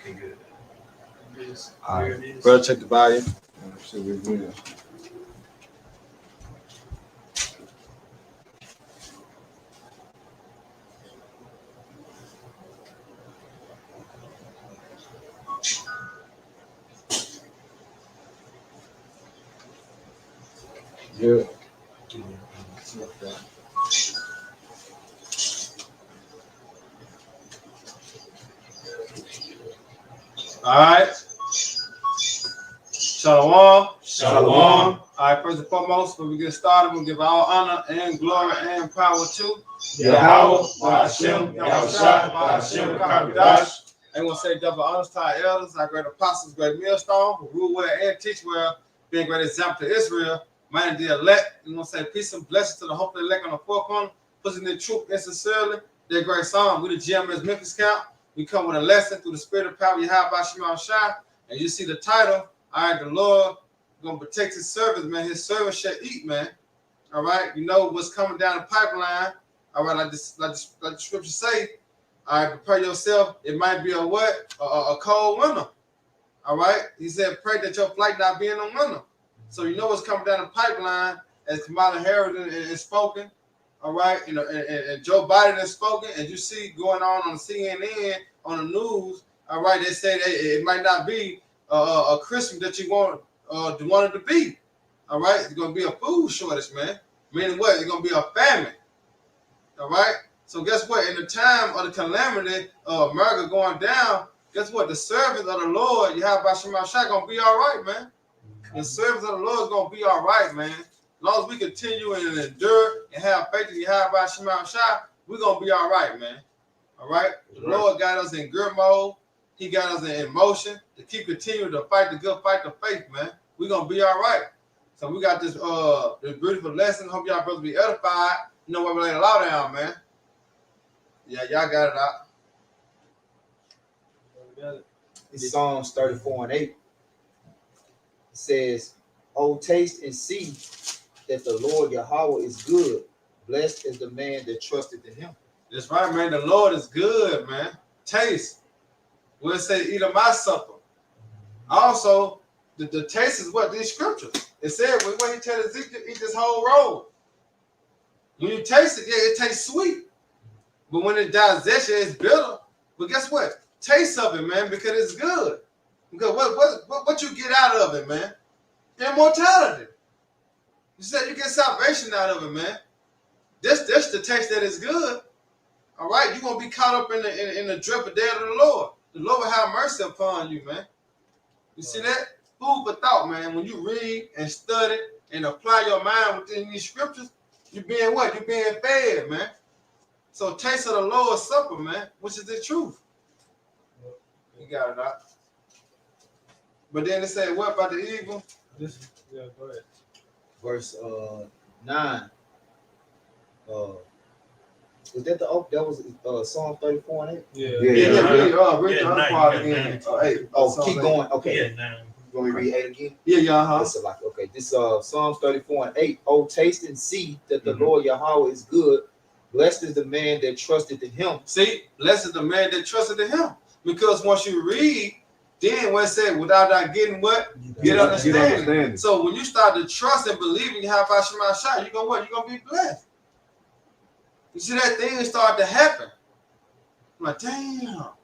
Okay, good. All right. Brother, check the volume. See what we're doing. Yeah. All right. Shalom. Shalom. All right, first and foremost, when we get started, we'll give all honor and glory and power to Yahweh, Ba'ashem, Yahushua, Ba'ashem, Kakadash. I want to say double honors to our elders, our great apostles, great millstone, who rule well and teach well, being a great example to Israel. Man, the elect, we want to say peace and blessings to the hopeful elect on the four corner, pushing the truth insincerely. Their great song, we the GMS Memphis Camp. We come with a lesson through the spirit of power, Yahweh Ba'ashem Shai. And you see the title, all right, the Lord going to protect his servants, man. His servants shall eat, man. All right, you know what's coming down the pipeline. All right, like the scripture say. All right, prepare yourself. It might be a what? A cold winter. All right. He said, pray that your flight not be in the winter. So you know what's coming down the pipeline as Kamala Harris is spoken. All right, and Joe Biden has spoken, and you see going on CNN on the news. All right, they say that it might not be a Christmas that you want it to be. All right, it's gonna be a food shortage, man. Meaning what? It's gonna be a famine. All right. So guess what? In the time of the calamity of America going down, guess what? The servants of the Lord, Yahweh Ba'ashem Shai, gonna be all right, man. The servants of the Lord is gonna be all right, man. As long as we continue and endure and have faith in Yahweh Ba'ashem Shai, we're gonna be all right, man. All right. The Lord got us in good mode. He got us in motion to keep continuing to fight the good fight of faith, man. We're gonna be all right. So we got this beautiful lesson. Hope y'all brothers be edified. You know what we're laying a law down, man. Yeah, y'all got it out. It's Psalms 34:8. It says, "Oh, taste and see that the Lord Yahweh is good. Blessed is the man that trusted in him." That's right, man. The Lord is good, man. Taste. We'll say, eat of my supper. Also, the taste is what these scriptures. It said when he tells Ezekiel, eat this whole roll. When you taste it, yeah, it tastes sweet. But when it digests, it's bitter. But guess what? Taste of it, man, because it's good. Because what you get out of it, man? Immortality. You said you get salvation out of it, man. This the taste that is good. All right, you're gonna be caught up in the dreadful day of the Lord. The Lord will have mercy upon you, man. You see that? Food for thought, man. When you read and study and apply your mind within these scriptures, you're being what? You're being fed, man. So taste of the Lord's supper, man, which is the truth. You got it out. But then it said, what about the evil? Go ahead. Verse 9. Was that that was Psalm 34:8? Yeah. Read the other part again. Keep going. Okay. Yeah, now. You want me to read 8 again? Yeah. Listen, like, okay, this Psalms 34:8. Oh, taste and see that the Lord Yahweh is good. Blessed is the man that trusted in him. See, blessed is the man that trusted in him. Because once you read, then what it said, without not getting what? Get understanding. So when you start to trust and believe in Yahweh Ba'ashem Shai, you're gonna what? You're gonna be blessed. You see that thing start to happen. I'm like, damn. Well,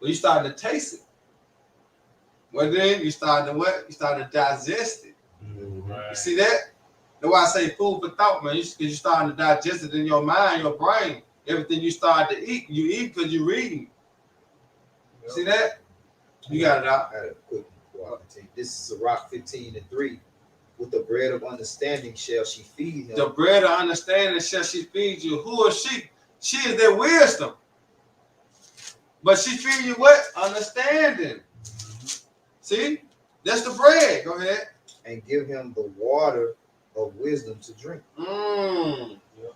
you start to taste it. Well, then you start to what? You start to digest it. Right. You see that? That's why I say food for thought, man. Because you're starting to digest it in your mind, your brain. Everything you start to eat, you eat because you're reading. Yep. See that? You got it out. I had a quick before I continue. This is Sirach 15:3. With the bread of understanding shall she feed him. The bread of understanding shall she feed you. Who is she? She is their wisdom. But she feed you what? Understanding. See? That's the bread. Go ahead. And give him the water of wisdom to drink. Yep.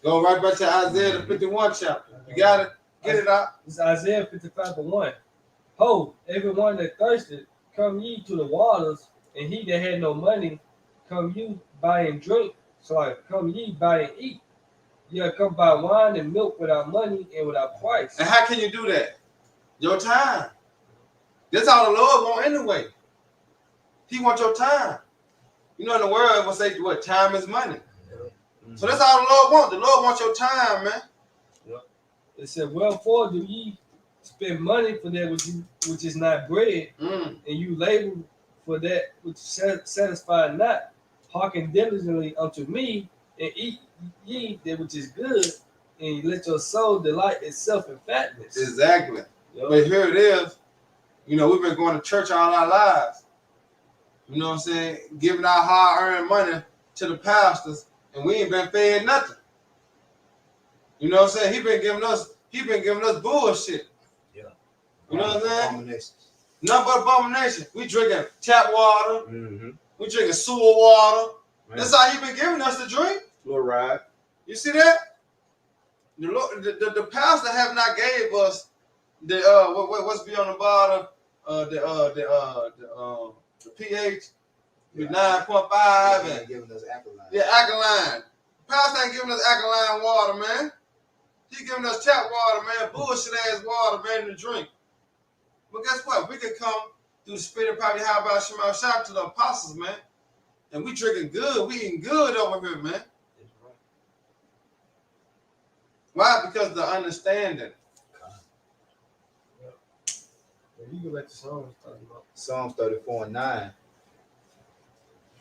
Go right back to Isaiah the 51 chapter. You got it? Get it out. It's Isaiah 55:1. Ho, everyone that thirsted, come ye to the waters, and he that had no money, come you buy and drink. So come ye buy and eat. Yeah, come buy wine and milk without money and without price. And how can you do that? Your time. That's all the Lord want anyway. He wants your time. You know, in the world, we'll say what time is money. So that's all the Lord wants. The Lord wants your time, man. It said, wherefore do ye spend money for that which is not bread, and you labor for that which satisfied not? Hearken diligently unto me, and eat ye that which is good, and let your soul delight itself in fatness. Exactly. Yup. But here it is. You know, we've been going to church all our lives. You know what I'm saying? Giving our hard-earned money to the pastors, and we ain't been paying nothing. You know what I'm saying? He been giving us bullshit. Yeah. You know what I'm saying? Abominations. Nothing but abomination. We drinking tap water. Mm-hmm. We drinking sewer water. Man. That's all he been giving us to drink. Fluoride. You see that? The Lord, the pastor have not gave us the what's be on the bottom the pH with 9.5 and giving us alkaline. yeah, alkaline. Pastor ain't giving us alkaline water, man. He giving us tap water, man. Bullshit ass water, man, to drink. But guess what? We can come through the spirit and probably how about Shemal Shop to the apostles, man. And we drinking good. We eating good over here, man. Why? Because of the understanding. You go back to Psalms talking about. Psalms 34:9.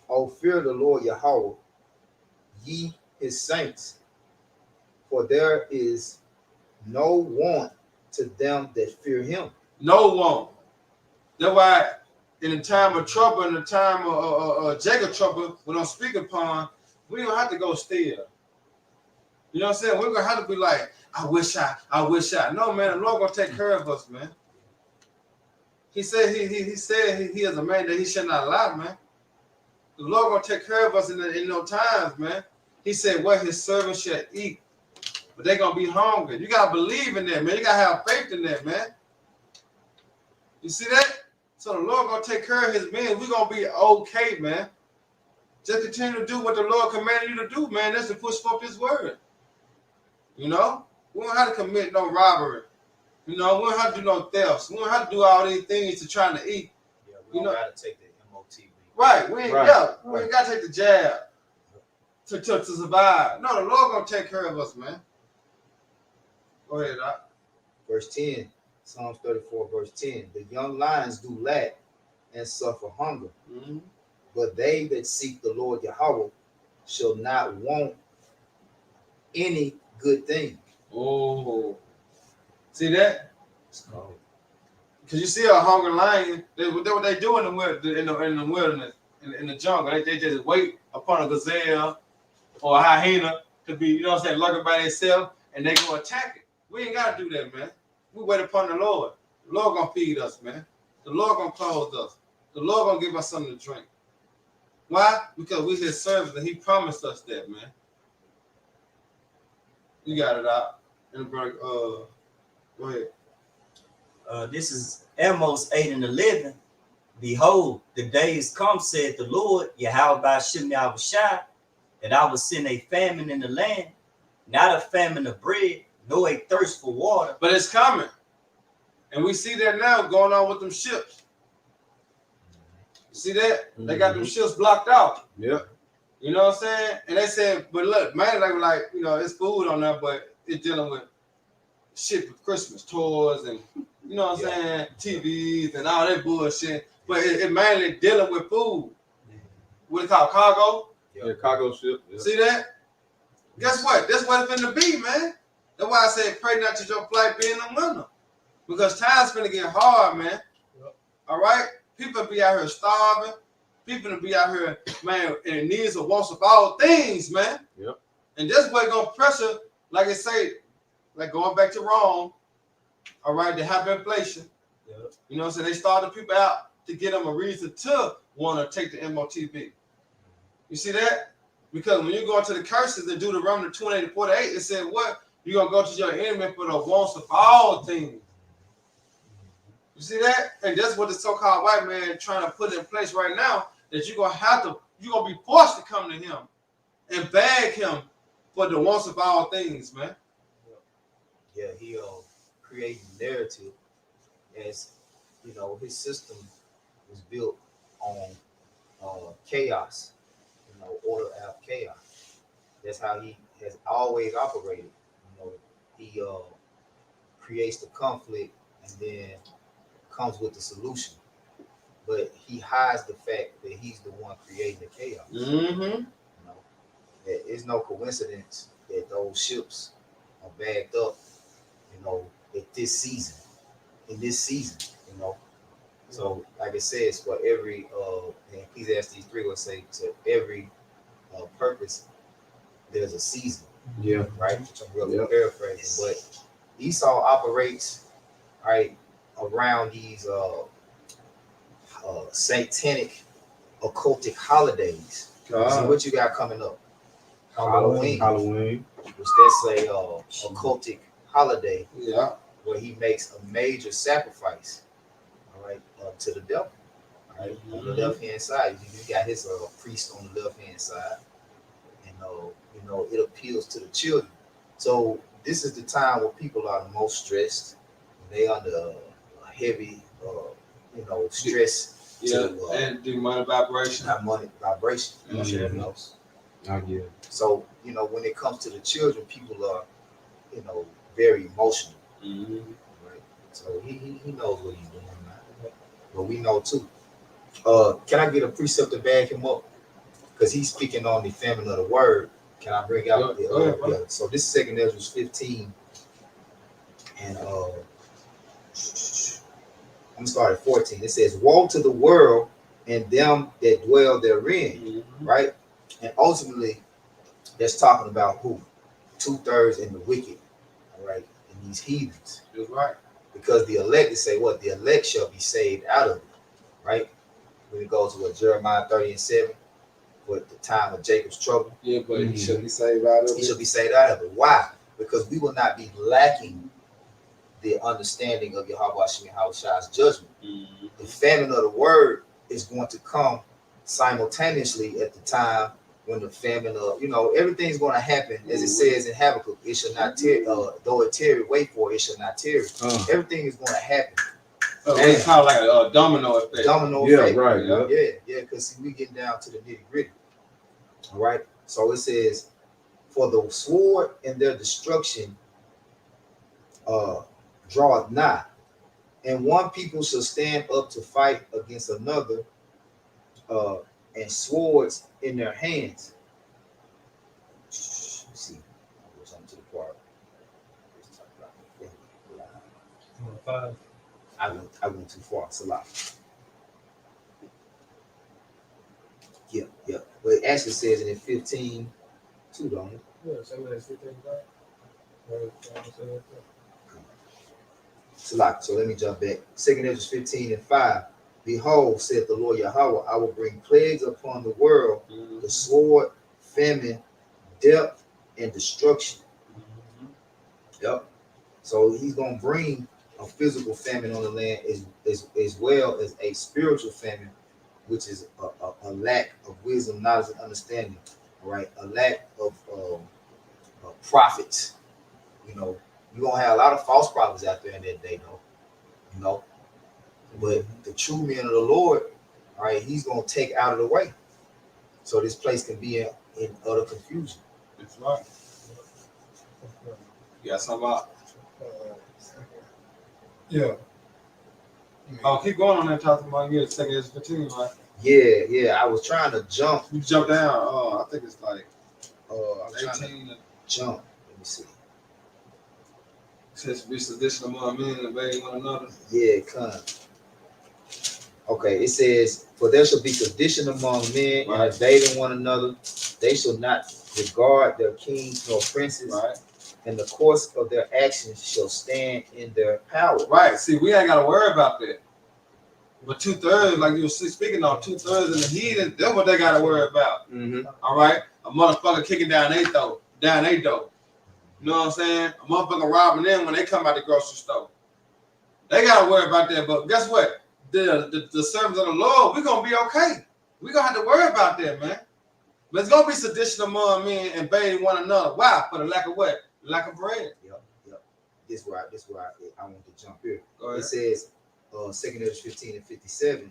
Oh, fear the Lord Yahweh, ye his saints, for there is no want to them that fear him. No one. That's why in the time of trouble, in the time of Jacob trouble, when I'm speaking upon, we don't have to go steal. You know what I'm saying? We're gonna have to be like, I wish I. No, man, the Lord gonna take care of us, man. He said he said he is a man that he should not lie, man. The Lord gonna take care of us in those times, man. He said, what his servants shall eat, but they're gonna be hungry. You gotta believe in that, man. You gotta have faith in that, man. You see that? So the Lord gonna take care of his men. We're gonna be okay, man. Just continue to do what the Lord commanded you to do, man. That's to push forth his word. You know? We don't have to commit no robbery. You know, we don't have to do no thefts. We don't have to do all these things to trying to eat. Yeah, we don't gotta take the MOTB. Right. We ain't Right. we ain't gotta take the jab to survive. No, the Lord gonna take care of us, man. Go ahead, Doc. Verse 10, Psalms 34, verse 10. The young lions do lack and suffer hunger, Mm-hmm. but they that seek the Lord Yahweh shall not want any good thing. Oh. See that? Oh. Because you see a hungry lion, what they do in the wilderness, in the jungle. They just wait upon a gazelle or a hyena to be, you know what I'm saying, lurking by themselves, and they go attack it. We ain't got to do that, man. We wait upon the Lord. The Lord going to feed us, man. The Lord going to clothe us. The Lord going to give us something to drink. Why? Because we his servants, and he promised us that, man. You got it out. And go ahead. This is Amos 8:11. Behold, the days come, said the Lord, Yahweh Ba'ashem Yahushai, that I will send a famine in the land, not a famine of bread, nor a thirst for water. But it's coming. And we see that now going on with them ships. You see that? They got them ships blocked out. Yep. You know what I'm saying? And they said, but look, man, they were like, you know, it's food on there, but it's dealing with shit for Christmas toys and, you know what I'm saying, TVs and all that bullshit. But it mainly dealing with food. What it called, cargo? Yeah, cargo ship. Yeah. See that? Guess what? That's what it's finna be, man. That's why I say pray not to your flight be in the winter. Because time's finna get hard, man. Yep. All right? People be out here starving. People be out here, man, in needs of wants of all things, man. Yep. And that's what gonna pressure, like I say, like going back to Rome, all right, they have inflation. Yep. You know what I'm saying? They started people out to get them a reason to want to take the MOTB. You see that? Because when you go into the curses in Deuteronomy 28:48, it said what? You're going to go to your enemy for the wants of all things. You see that? And that's what the so-called white man trying to put in place right now, that you're going to be forced to come to him and beg him for the wants of all things, man. Yeah, he'll create a narrative as you know, his system was built on chaos, you know, order out of chaos. That's how he has always operated. You know, he creates the conflict and then comes with the solution. But he hides the fact that he's the one creating the chaos. Mm-hmm. You know, it's no coincidence that those ships are backed up, you know, at this season, in this season, you know. So, like it says, for every in Ecclesiastes 3 will say to every purpose, there's a season, Yeah. right? Which I'm really paraphrasing, but Esau operates right around these satanic, occultic holidays. So what you got coming up? Halloween. Which that's a occultic holiday Yeah. where he makes a major sacrifice, all right, to the devil. All right, on the left hand side, you got his priest on the left hand side, and you know it appeals to the children. So this is the time where people are the most stressed. They under heavy, you know, stress. Yeah. To, And demonic vibration. harmonic vibration. You know? So you know when it comes to the children, people are, you know, very emotional. Mm-hmm. Right? So he knows what he's doing, man. But we know too. Can I get a precept to back him up? Because he's speaking on the famine of the word. Can I bring out the so this is 2 Ezra 15 and I'm gonna start at 14. It says, woe to the world and them that dwell therein, Mm-hmm. right? And ultimately that's talking about who? 2/3 in the wicked, all right, and these heathens. That's right. Because the elect, they say what? The elect shall be saved out of it, right? When it goes to what Jeremiah 30:7, with the time of Jacob's trouble. Yeah, but he should be saved out of He it. shall be saved out of it. Why? Because we will not be lacking the understanding of Yahweh Shai's judgment. Mm-hmm. The famine of the word is going to come simultaneously at the time when the famine of, you know, everything's going to happen as it says in Habakkuk. It shall not tarry, though it tarry, wait for it, it shall not tarry. Everything is going to happen. So it's kind of like a domino effect. Domino Yeah, effect. right. Yeah, because see, we getting down to the nitty gritty. All right. So it says, for the sword and their destruction draweth nigh, and one people shall stand up to fight against another, and swords in their hands. Let's see, I was on to the part. I went too far. It's a lot. Yeah. But it actually says it in 15, too, don't it? Yeah, so that's 15, right? It's a lot. So let me jump back. 2 Ezra 15:5. Behold, saith the Lord Yahweh, I will bring plagues upon the world, the sword, famine, death, and destruction. Yep. So he's going to bring a physical famine on the land as well as a spiritual famine, which is a lack of wisdom, knowledge, and understanding. All right, a lack of prophets. You know, you're gonna have a lot of false prophets out there in that day, though. You know, but the true men of the Lord, all right, he's gonna take out of the way, so this place can be in utter confusion. That's right. You got something about? Yeah. Oh, keep going on that talking about you. 2 Ezra 15, right? Yeah. I was trying to jump. You jump down. I think it's like I was trying to 18. jump. Let me see. Says be sedition among men and obeying one another. Yeah, come. Okay, it says, for there shall be sedition among men and invading one another. They shall not regard their kings nor princes, Right. and the course of their actions shall stand in their power. Right. See, we ain't got to worry about that. But 2/3, like you were speaking on, 2/3 in the heathen, that's what they got to worry about. Mm-hmm. All right. A motherfucker kicking down their door. You know what I'm saying? A motherfucker robbing them when they come out the grocery store. They got to worry about that. But guess what? The servants of the Lord, we're going to be okay. We're going to have to worry about that, man. But it's going to be sedition among men and invading one another. Why? For the lack of what? Lack of bread. Yep. This is where I want to jump here. Go ahead. It says, 2 Ezra 15 and 57.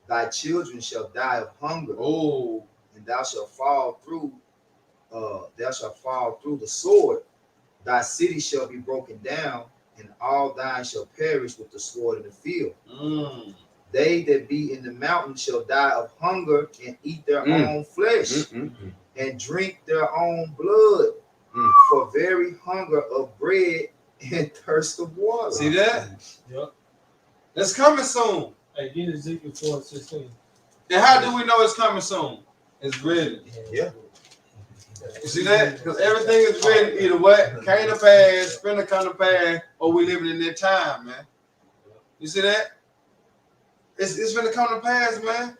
Thy children shall die of hunger, Oh, and thou shalt fall through the sword. Thy city shall be broken down, and all thine shall perish with the sword in the field. They that be in the mountain shall die of hunger and eat their own flesh and drink their own blood for very hunger of bread and thirst of water. see that? Yep. It's coming soon. Hey, get Ezekiel 4:16. And how do we know it's coming soon? It's ready. Yeah. You see that? Because everything is ready. Either what came to pass, finna come to pass, or we living in that time, man. You see that? It's finna come to pass, man.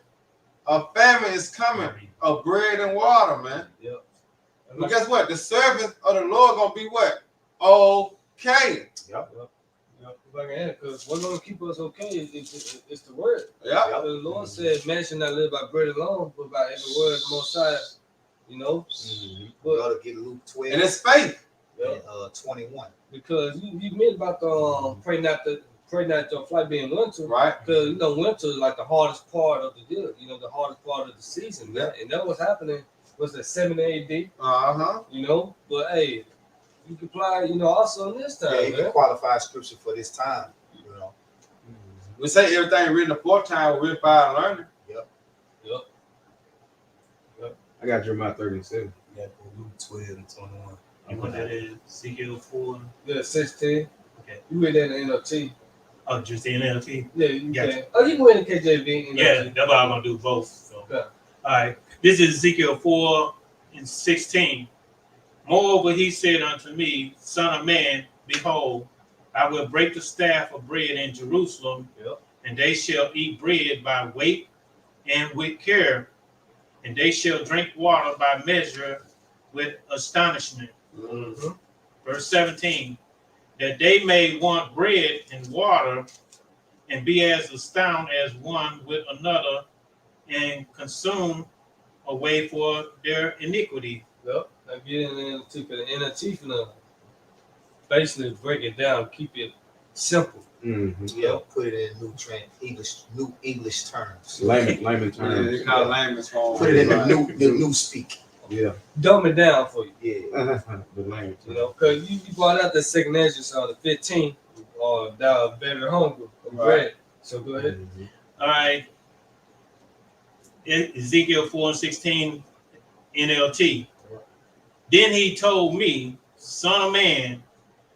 A famine is coming of bread and water, man. Yep. But guess what? The servants of the Lord gonna be what? Okay. Because what's going to keep us okay is the word. Yeah. The Lord said, man should not live by bread alone, but by every word of the Most High, you know. We But gotta get Luke 12 And it's faith. and 21. because you meant about the pray not your flight being winter, Right. because you know winter is like the hardest part of the year, you know, the hardest part of the season. Yeah. And that was happening was at 70 AD, Uh-huh. you know. But hey, you can apply, you know, also in this time, Yeah, you can man. qualify scripture for this time. You know. We say everything written the fourth time, we're by learning. I got Jeremiah 37. Yeah, Luke 12 and 21. You want that in Ezekiel 4? Yeah, 16. Okay. You read that in NLT. Oh, just the NLT? Yeah, you Gotcha. can. Oh, you can read the KJV. NLT. Yeah, that's why I'm going to do both. So. Okay. All right. This is Ezekiel 4 and 16. Moreover, he said unto me, Son of man, behold, I will break the staff of bread in Jerusalem, and they shall eat bread by weight and with care, and they shall drink water by measure with astonishment. Verse 17, that they may want bread and water, and be as astounded as one with another, and consume away for their iniquity. Yep. I get in the NLT for the NLT for the basically break it down, keep it simple. Yeah, put it in new English terms. Layman Yeah, terms. they call layman's form. Put it in the new speak. Yeah. Dumb it down for you, Yeah. The layman you know, because you brought out the second Ezra on the 15th, or thou very hungry of bread. So go ahead. All right. Ezekiel 4 and 16 NLT. Then he told me, Son of man,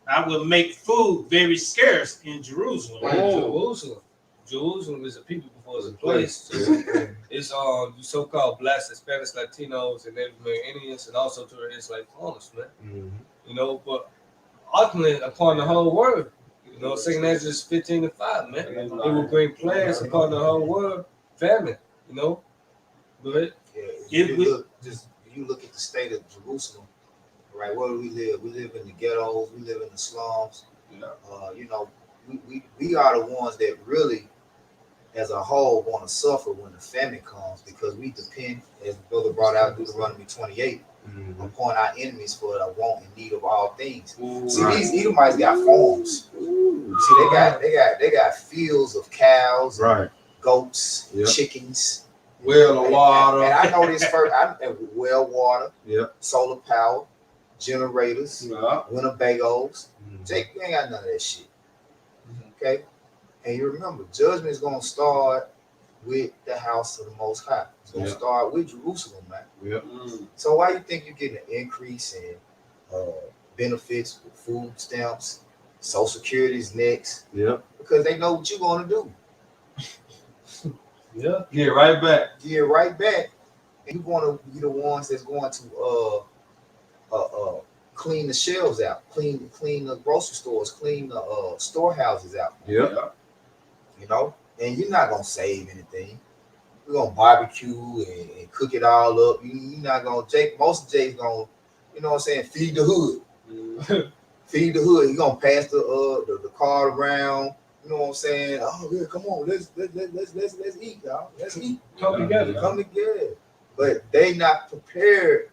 I will make food very scarce in Jerusalem. Jerusalem is a people before it's a place. So it's you so-called blacks, Hispanics, Latinos, and Native American Indians, and also to the Israelite farmers, man. You know, but ultimately upon the whole world, you know, 2 Ezra 15 and 5, man. It will bring plagues upon the whole world, famine, you know. Go ahead. Yeah, you look at the state of Jerusalem, right? Where do we live? We live in the ghettos. We live in the slums. You know, we are the ones that really, as a whole, want to suffer when the famine comes, because we depend, as the brother brought out Deuteronomy 28, upon our enemies for the want and need of all things. See, these Edomites got farms. See, they got fields of cows, Right. goats, Yep. chickens. Well of water. And I know this first. Well water, Yep. solar power, generators, Yeah. Winnebagos. Jake, you ain't got none of that shit. Okay? And you remember, judgment is going to start with the house of the Most High. It's going to start with Jerusalem, man. Yep. So why you think you're getting an increase in benefits with food stamps, Social Security's next? Yep. Because they know what you're going to do. Yeah. Get right back. Get right back. And you're going to be the ones that's going to clean the shelves out, clean the grocery stores, clean the storehouses out. Yep. You know, and you're not gonna save anything. We're gonna barbecue and cook it all up. You're not gonna most of Jake's gonna, you know what I'm saying, feed the hood. Feed the hood. You're gonna pass the card around. You know what I'm saying? Oh yeah, come on, let's eat, y'all. Let's eat. Come together. Come together. But they not prepared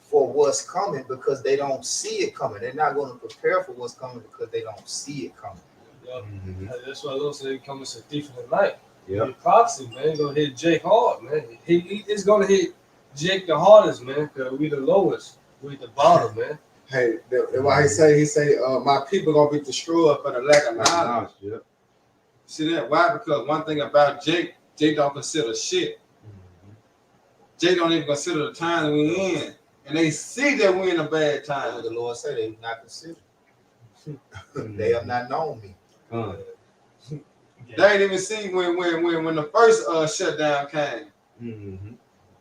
for what's coming because they don't see it coming. They're not going to prepare for what's coming because they don't see it coming. Yup. Mhm. That's why those say come as a thief in the night. Yep. The prophecy, man, gonna hit Jake hard, man. It's gonna hit Jake the hardest, man, because we the lowest. We the bottom, man. Hey, that's why he say, my people gonna be destroyed for the lack of knowledge. Yep. See that? Why? Because one thing about Jake don't consider shit. Jake don't even consider the time we in, and they see that we in a bad That's what time. the Lord said. They not considered. They have not known me. They ain't even see when the first shutdown came. Mm-hmm.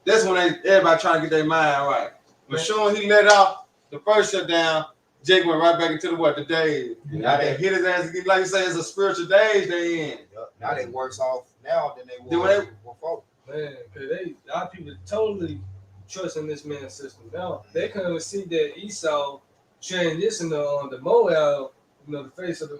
That's when everybody trying to get their mind right. But soon he let off the first shutdown, Jake went right back into the days. Now They they, hit his ass again, like you say, it's a spiritual days they in. now they worse off now than they Then were when before. Man, because a lot of people totally trusting this man's system. Now they couldn't see that Esau transitioned on the Moab, the face of the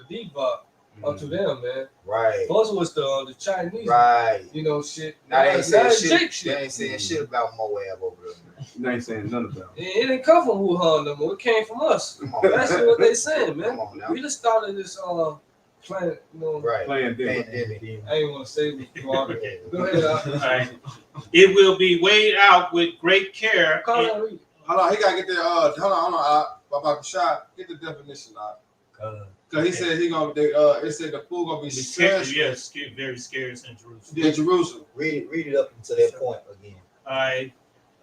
Debop onto them, man. Right. First was the Chinese, Right. shit. Now they ain't saying it's shit. Jake shit. They ain't saying shit about Moab over there. They ain't saying none about it. It didn't come from Wuhan no more. It came from us. Come on, That's now. what they saying, man. Come on now. We just started this plan, Right. Playing different. Pandemic. I ain't want to say it. Go ahead, All right. It will be weighed out with great care. Call that read. Hold on, he gotta get the hold on, Baba Shah, get the definition out. Cause he said he gonna it said the food gonna be scarce Yes, very scarce in Jerusalem. in Jerusalem. Read it up to that point again. All right.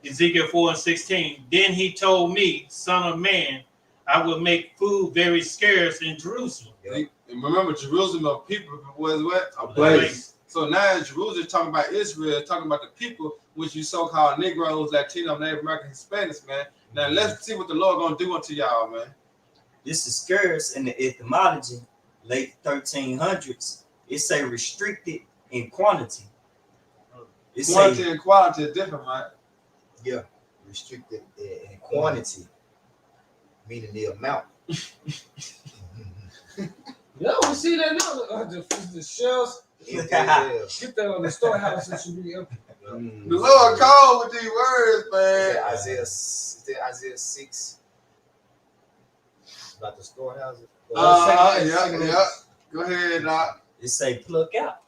Ezekiel 4:16. Then he told me, son of man, I will make food very scarce in Jerusalem. And remember, Jerusalem of people was what? A place. So now in Jerusalem, talking about Israel, talking about the people, which you so-called Negroes, Latino, Native American, Hispanics, man. Now let's see what the Lord gonna do unto y'all, man. This is scarce in the etymology, late 1300s. It's a restricted in quantity. It's Quantity a and quality is different, right? Yeah. Restricted in quantity, meaning the amount. Yeah, we see that now. The shells, Yeah. get that on the storehouse. It should be empty. The Lord called with these words, man. Is that Isaiah 6 about the storehouses? Yeah. Go ahead, Doc. it say pluck out.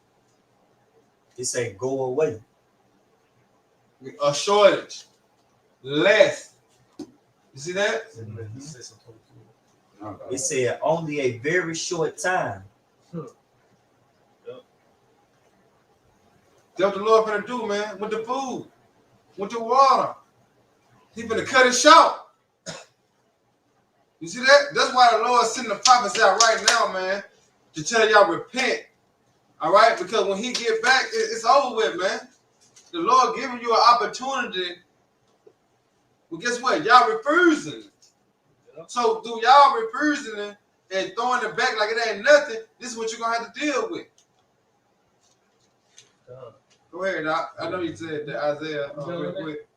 It say go away. A shortage, less. You see that? It said only a very short time. That's what the Lord finna do, man, with the food, with the water. He finna cut it short. You see that? That's why the Lord sending the prophets out right now, man, to tell y'all repent. All right? Because when he get back, it's over with, man. The Lord giving you an opportunity. Well, guess what? Y'all refusing. So through y'all refusing it and throwing it back like it ain't nothing, this is what you're gonna have to deal with. Go ahead, Doc. I know you said that Isaiah real quick.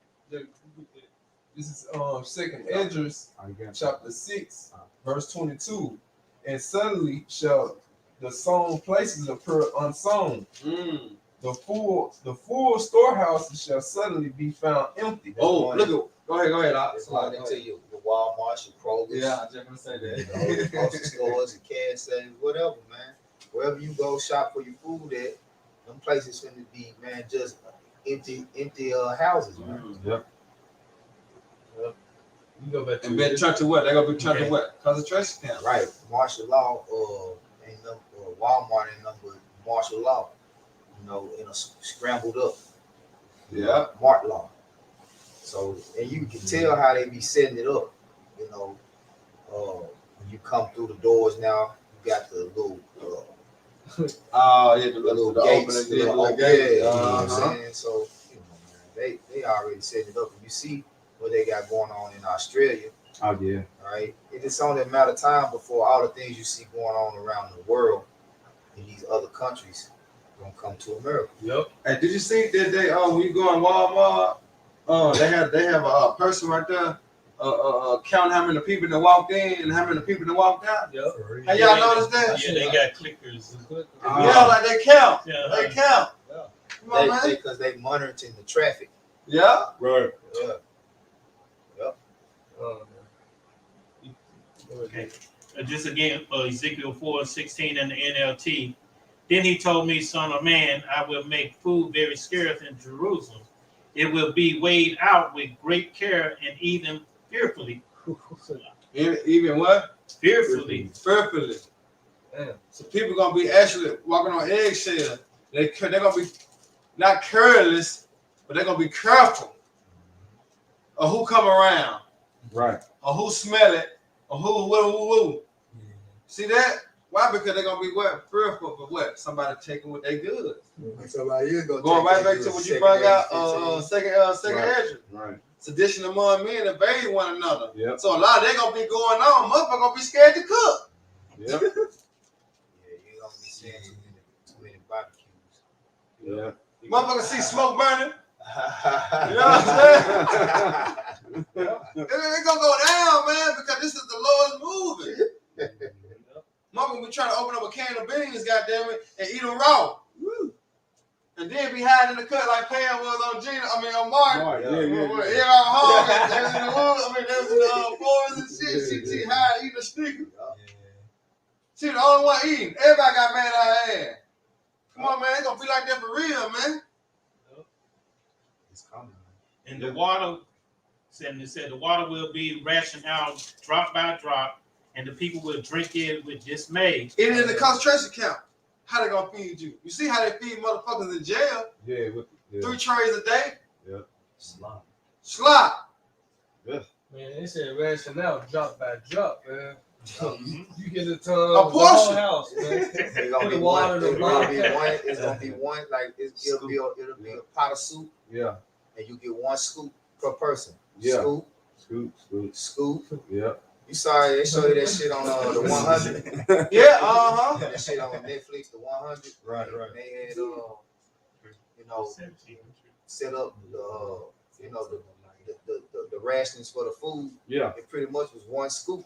This is Second Esdras, chapter 6, verse 22. And suddenly shall the sown places appear unsown. The full storehouses shall suddenly be found empty. Oh, look at. Go ahead, Doc. That's why they tell you the Walmart, your Kroger's, Yeah, I'm just gonna say the that. grocery stores, the cash stations, whatever, man. Wherever you go shop for your food at, them places finna be, man, just empty houses, man. Yep. You go back to And been turned to what? They gonna be turned to what? Concentration camp. Right. Martial law, ain't nothing, Walmart ain't nothing but martial law, in a scrambled up, Yeah. Mart law. So, and you can tell how they be setting it up, when you come through the doors now, you got the little, Oh, yeah, the little opening, gates, the little little open, gate. you know what I'm saying? So, man, they already set it up. And you see what they got going on in Australia, Oh yeah. right? It's only a matter of time before all the things you see going on around the world in these other countries gonna come to America. Yep. Hey, did you see that they when you go in Walmart, they have a person right there count how many people that walked in and how many people that walked out. Yep. Hey, y'all notice that? Yeah, they got clickers. Yeah, like they count. Yeah. They count. Yeah. Come on, man. Because they monitoring the traffic. Yeah. Right. Yeah. Okay. This again, Ezekiel 4:16 in the NLT. Then he told me, son of man, I will make food very scarce in Jerusalem. It will be weighed out with great care and eaten fearfully. Even what? Fearfully. Fearfully. Damn. So people gonna be actually walking on eggshells. They're gonna be not careless, but they're gonna be careful of who come around, Right. or who smell it, or who. See that? Why? Because they're gonna be what? Fearful for what? Somebody taking what they good. Somebody is gonna Going right back to what you brought out, second Right. Ezra. Right. Sedition among men and invade one another. Yep. So a lot of that gonna be going on. Motherfucker gonna be scared to cook. Yep. Yeah, you gonna be seeing too many barbecues. Yeah. Motherfucker see smoke burning. You know what I'm It's gonna go down, man, because this is the Lord's moving. Motherfucker be trying to open up a can of beans, goddammit, and eat them raw. Woo. And then be hiding in the cut like Pam was on on Martin. Right. Yeah, Yeah. I'm home. They was in the woods. They was in the forest and shit. She hiding eating a sneaker. She the only one eating. Everybody got mad at her ass. Come on, man. It's gonna be like that for real, man. It's coming. And the water, it said the water will be rationed out drop by drop, and the people will drink it with dismay. Even in the concentration camp, how they gonna feed you? You see how they feed motherfuckers in jail? Yeah. 3 trays a day? Slop. Slop. Man, they said ration out drop by drop, man. Mhm. You get a ton A of the whole portion. house, man. It's Put gonna the be water one. in the bottom. It's gonna be one. Like it'll be a pot of soup, Yeah. and you get 1 scoop per person. Yeah. Scoop, Scoop. scoop. Yeah. You sorry they show you that shit on the 100. Yeah, That shit on Netflix, the 100. Right. They had set up the rations for the food. Yeah. It pretty much was 1 scoop.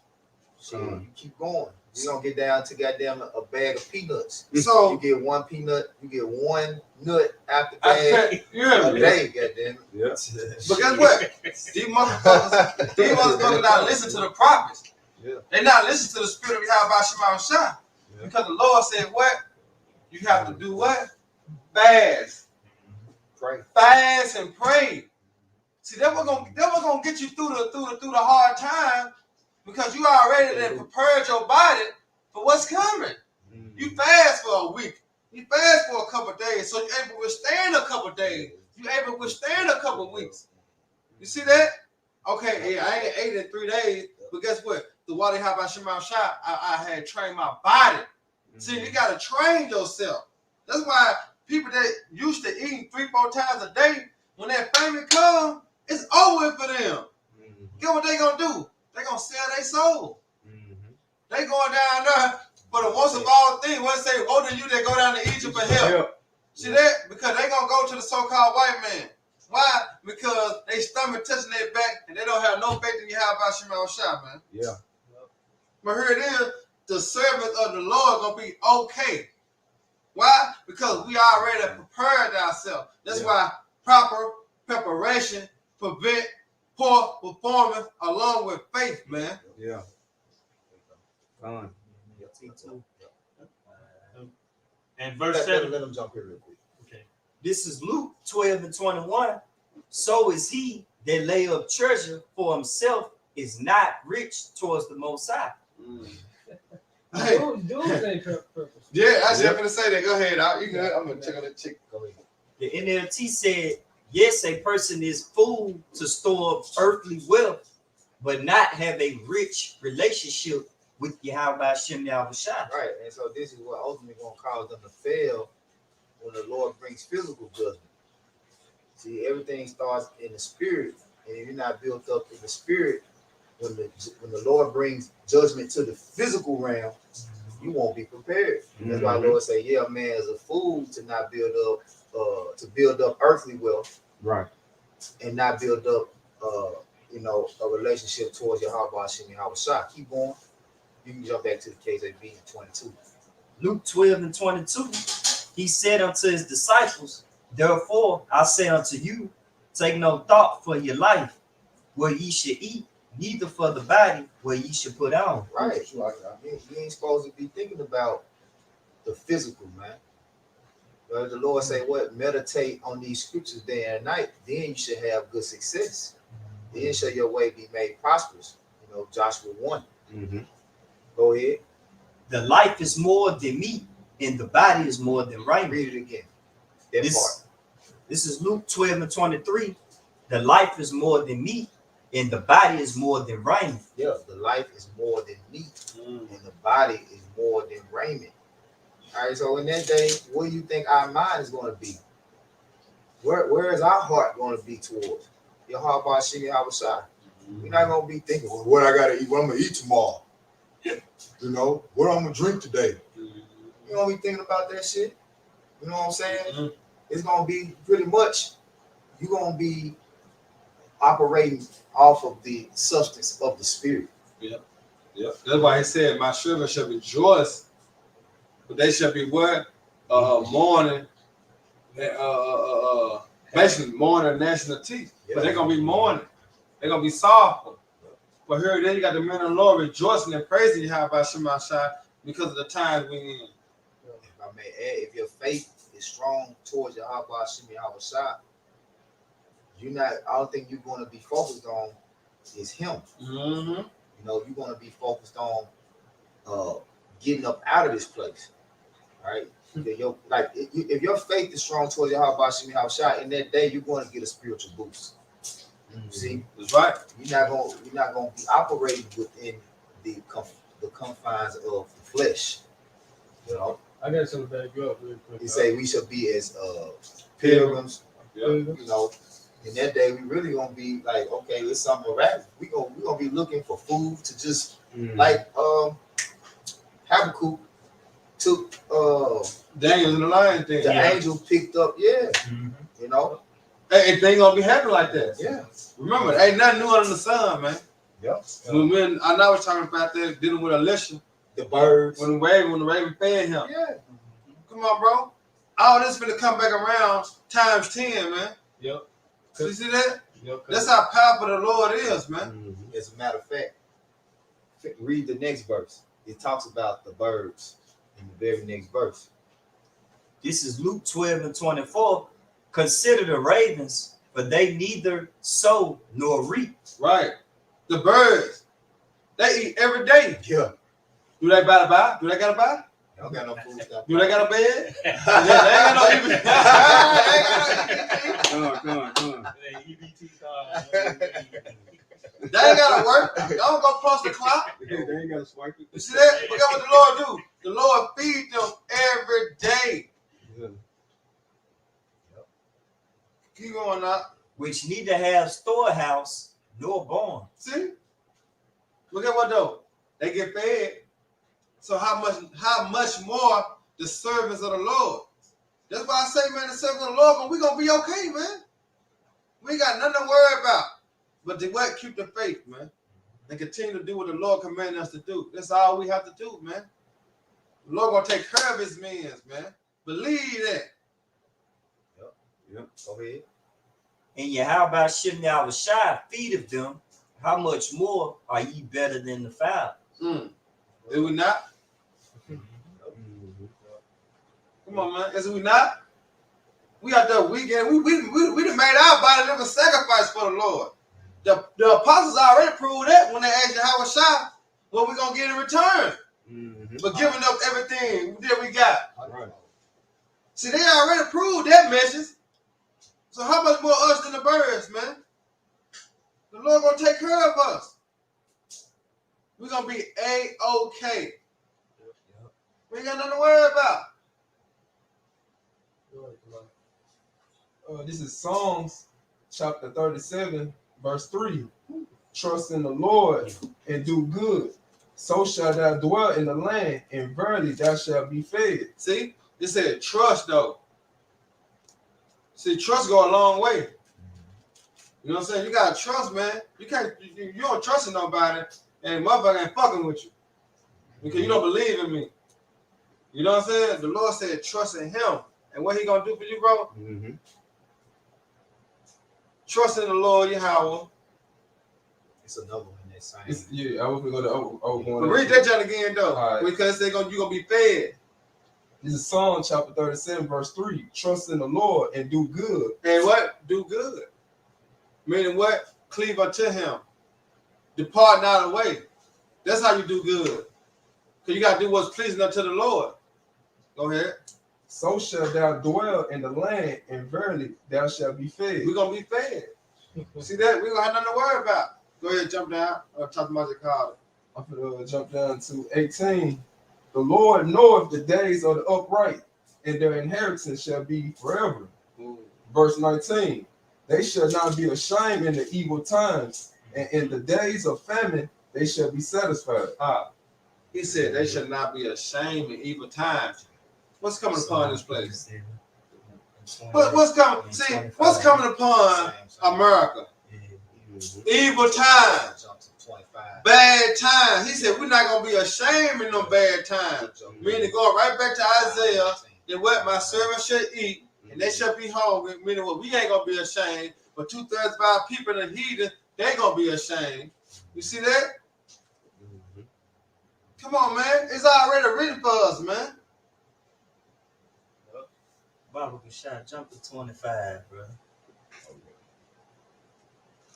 So you keep going. You don't get down to goddamn a bag of peanuts. so You get 1 peanut, you get 1 nut out the bag you hear a me? day, goddamn. Yeah. But guess what? These motherfuckers not listen to the prophets. Yeah. They not listen to the spirit of Yahweh Shema Shah. Yeah. Because the Lord said what? You have to do what? Fast. Pray. Fast and pray. See, that was gonna get you through the hard time, because you already done prepared your body for what's coming. You fast for a week. You fast for a couple of days, so you're able to withstand a couple of days. You're able to withstand a couple of weeks. You see that? Okay, yeah, I ain't ate in 3 days, but guess what? The water how about Shema Shah, I had trained my body. See, you gotta train yourself. That's why people that used to eating 3-4 times a day, when that famine comes, it's over for them. Get what they gonna do? They gonna sell their soul. They going down there for the once of all thing. What say, oh, to you that go down to Egypt for help. See that? Because they gonna go to the so-called white man. Why? Because they stomach touching their back and they don't have no faith in Yahweh Shema Shah, man. Yeah. But here it is, the servants of the Lord gonna be okay. Why? Because we already prepared ourselves. That's why proper preparation prevent poor performance along with faith, man. Yeah. Fine. And verse 7. Let them jump here real quick. Okay. This is Luke 12:21. So is he that lay up treasure for himself is not rich towards the Most High. Hey, Doomsday purpose. yeah, I was just gonna say that. Go ahead, you good? I'm gonna check on that chick. Go ahead. The NLT said, yes, a person is fool to store up earthly wealth, but not have a rich relationship with Yahweh Shem Yahushua. Right, and so this is what ultimately gonna cause them to fail when the Lord brings physical judgment. See, everything starts in the spirit, and if you're not built up in the spirit, when the Lord brings judgment to the physical realm, you won't be prepared. That's why the Lord say, "Yeah, man is a fool to not build up earthly wealth, Right. and not build up, a relationship towards Yahweh Hashem Yahweh." Keep going. You can jump back to the KJV in 22. Luke 12:22, he said unto his disciples, therefore I say unto you, take no thought for your life, what ye should eat, neither for the body what ye should put on. Right. You ain't supposed to be thinking about the physical, man. But the Lord say, what? Meditate on these scriptures day and night. Then you should have good success. Then shall your way be made prosperous. You know, Joshua 1. Go ahead. The life is more than meat, and the body is more than raiment. Read it again. That part. This is Luke 12:23. The life is more than meat, and the body is more than raiment. Yeah, the life is more than meat, and the body is more than raiment. All right, so in that day, what do you think our mind is going to be? Where is our heart going to be towards? Your heart by Shimi Habashai. We're not going to be thinking, well, what I got to eat, what I'm going to eat tomorrow. You know, what I'm going to drink today. You don't be thinking about that shit. You know what I'm saying? It's going to be pretty much, you're going to be operating off of the substance of the spirit. Yep. That's why he said, my servants shall rejoice, but they shall be what? Mourning. Basically mourning national teeth. But they're gonna be mourning. They're gonna be sorrowful. But here then you got the men of the Lord rejoicing and praising you, how about Shema Shai, because of the times we in. If I may add, if your faith is strong towards your Habba Shimi Habashai, I don't think you're going to be focused on is him. You know, you're going to be focused on getting up out of this place. All right. If your faith is strong towards your Habba Shimi Habashai, in that day you're going to get a spiritual boost. See, that's right. You're not going to be operating within the confines of the flesh. You know, I got something to back you up real quick. he say we should be as pilgrims. Yep. You know, in that day we really gonna be like, okay, it's something miraculous. We gonna be looking for food to just like Habakkuk took Daniel in the lion thing. the angel picked up, you know. Hey, they ain't gonna be happy like that. Yeah. Remember, ain't nothing new under the sun, man. Yep. When I was talking about that dealing with Elisha, The birds. when the raven fed him. Yeah. Come on, bro. All this finna come back around times 10, man. Yep. You see that? Yep. That's how powerful the Lord is, man. As a matter of fact, read the next verse. It talks about the birds in the very next verse. This is Luke 12:24. Consider the ravens, for they neither sow nor reap. Right. The birds, they eat every day. Yeah. Do they buy? Do they gotta buy? They don't got no food stuff. Do they got a bed? They ain't got no EBT. They ain't got no EBT. They ain't gotta work. They don't go plus the clock. They ain't got to swipe it. You see that? Look at what the Lord do. The Lord feed them every day. Yeah. Keep going now. Which neither have storehouse nor barn. See? Look at what though. They get fed. So how much more the servants of the Lord? That's why I say, man, the servants of the Lord, we gonna be okay, man. We ain't got nothing to worry about. But to what? Keep the faith, man. And continue to do what the Lord commanded us to do. That's all we have to do, man. The Lord gonna take care of his men, man. Believe that. Yep. Go ahead. And Yahweh Shimni Abishai feedeth them. How much more are ye better than the fowl? Is we not? Come on, man. Is we not? We out there weekend. We done made our body live a sacrifice for the Lord. The apostles already proved that when they asked Yahweh what we gonna get in return. For giving up everything that we got. Right. See, they already proved that message. So how much more us than the birds, man? The Lord gonna take care of us. We're gonna be A-OK. We ain't got nothing to worry about. This is Psalms chapter 37, verse 3. Trust in the Lord and do good. So shall thou dwell in the land, and verily thou shalt be fed. See, it said trust though. See, trust go a long way. You know what I'm saying? You gotta trust, man. You don't trust in nobody, and motherfucker ain't fucking with you because you don't believe in me. You know what I'm saying? The Lord said trust in Him, and what He gonna do for you, bro? Trust in the Lord, Yahweh. It's another one in Yeah, I was gonna go to But read that John again though, All right. because you're gonna be fed. This is Psalm chapter 37, verse 3. Trust in the Lord and do good. And what? Do good. Meaning what? Cleave unto him. Depart not away. That's how you do good. Because you got to do what's pleasing unto the Lord. Go ahead. So shall thou dwell in the land, and verily thou shalt be fed. We're going to be fed. See that? We're going to have nothing to worry about. Go ahead, jump down. Talk about your card. I'm going to jump down to 18. The Lord knoweth the days of the upright, and their inheritance shall be forever. Verse 19. They shall not be ashamed in the evil times, and in the days of famine they shall be satisfied. He said they should not be ashamed in evil times. What's coming upon this place? But what's coming? See, what's coming upon America? Evil times. Bad times. He said we're not gonna be ashamed in no bad times. Meaning going right back to Isaiah, that what my servants shall eat, and they shall be hungry. Meaning what we ain't gonna be ashamed, but 2/3 of our people in the heathen, they gonna be ashamed. You see that? Come on, man. It's already written for us, man. Bible shot, jump to 25, bro.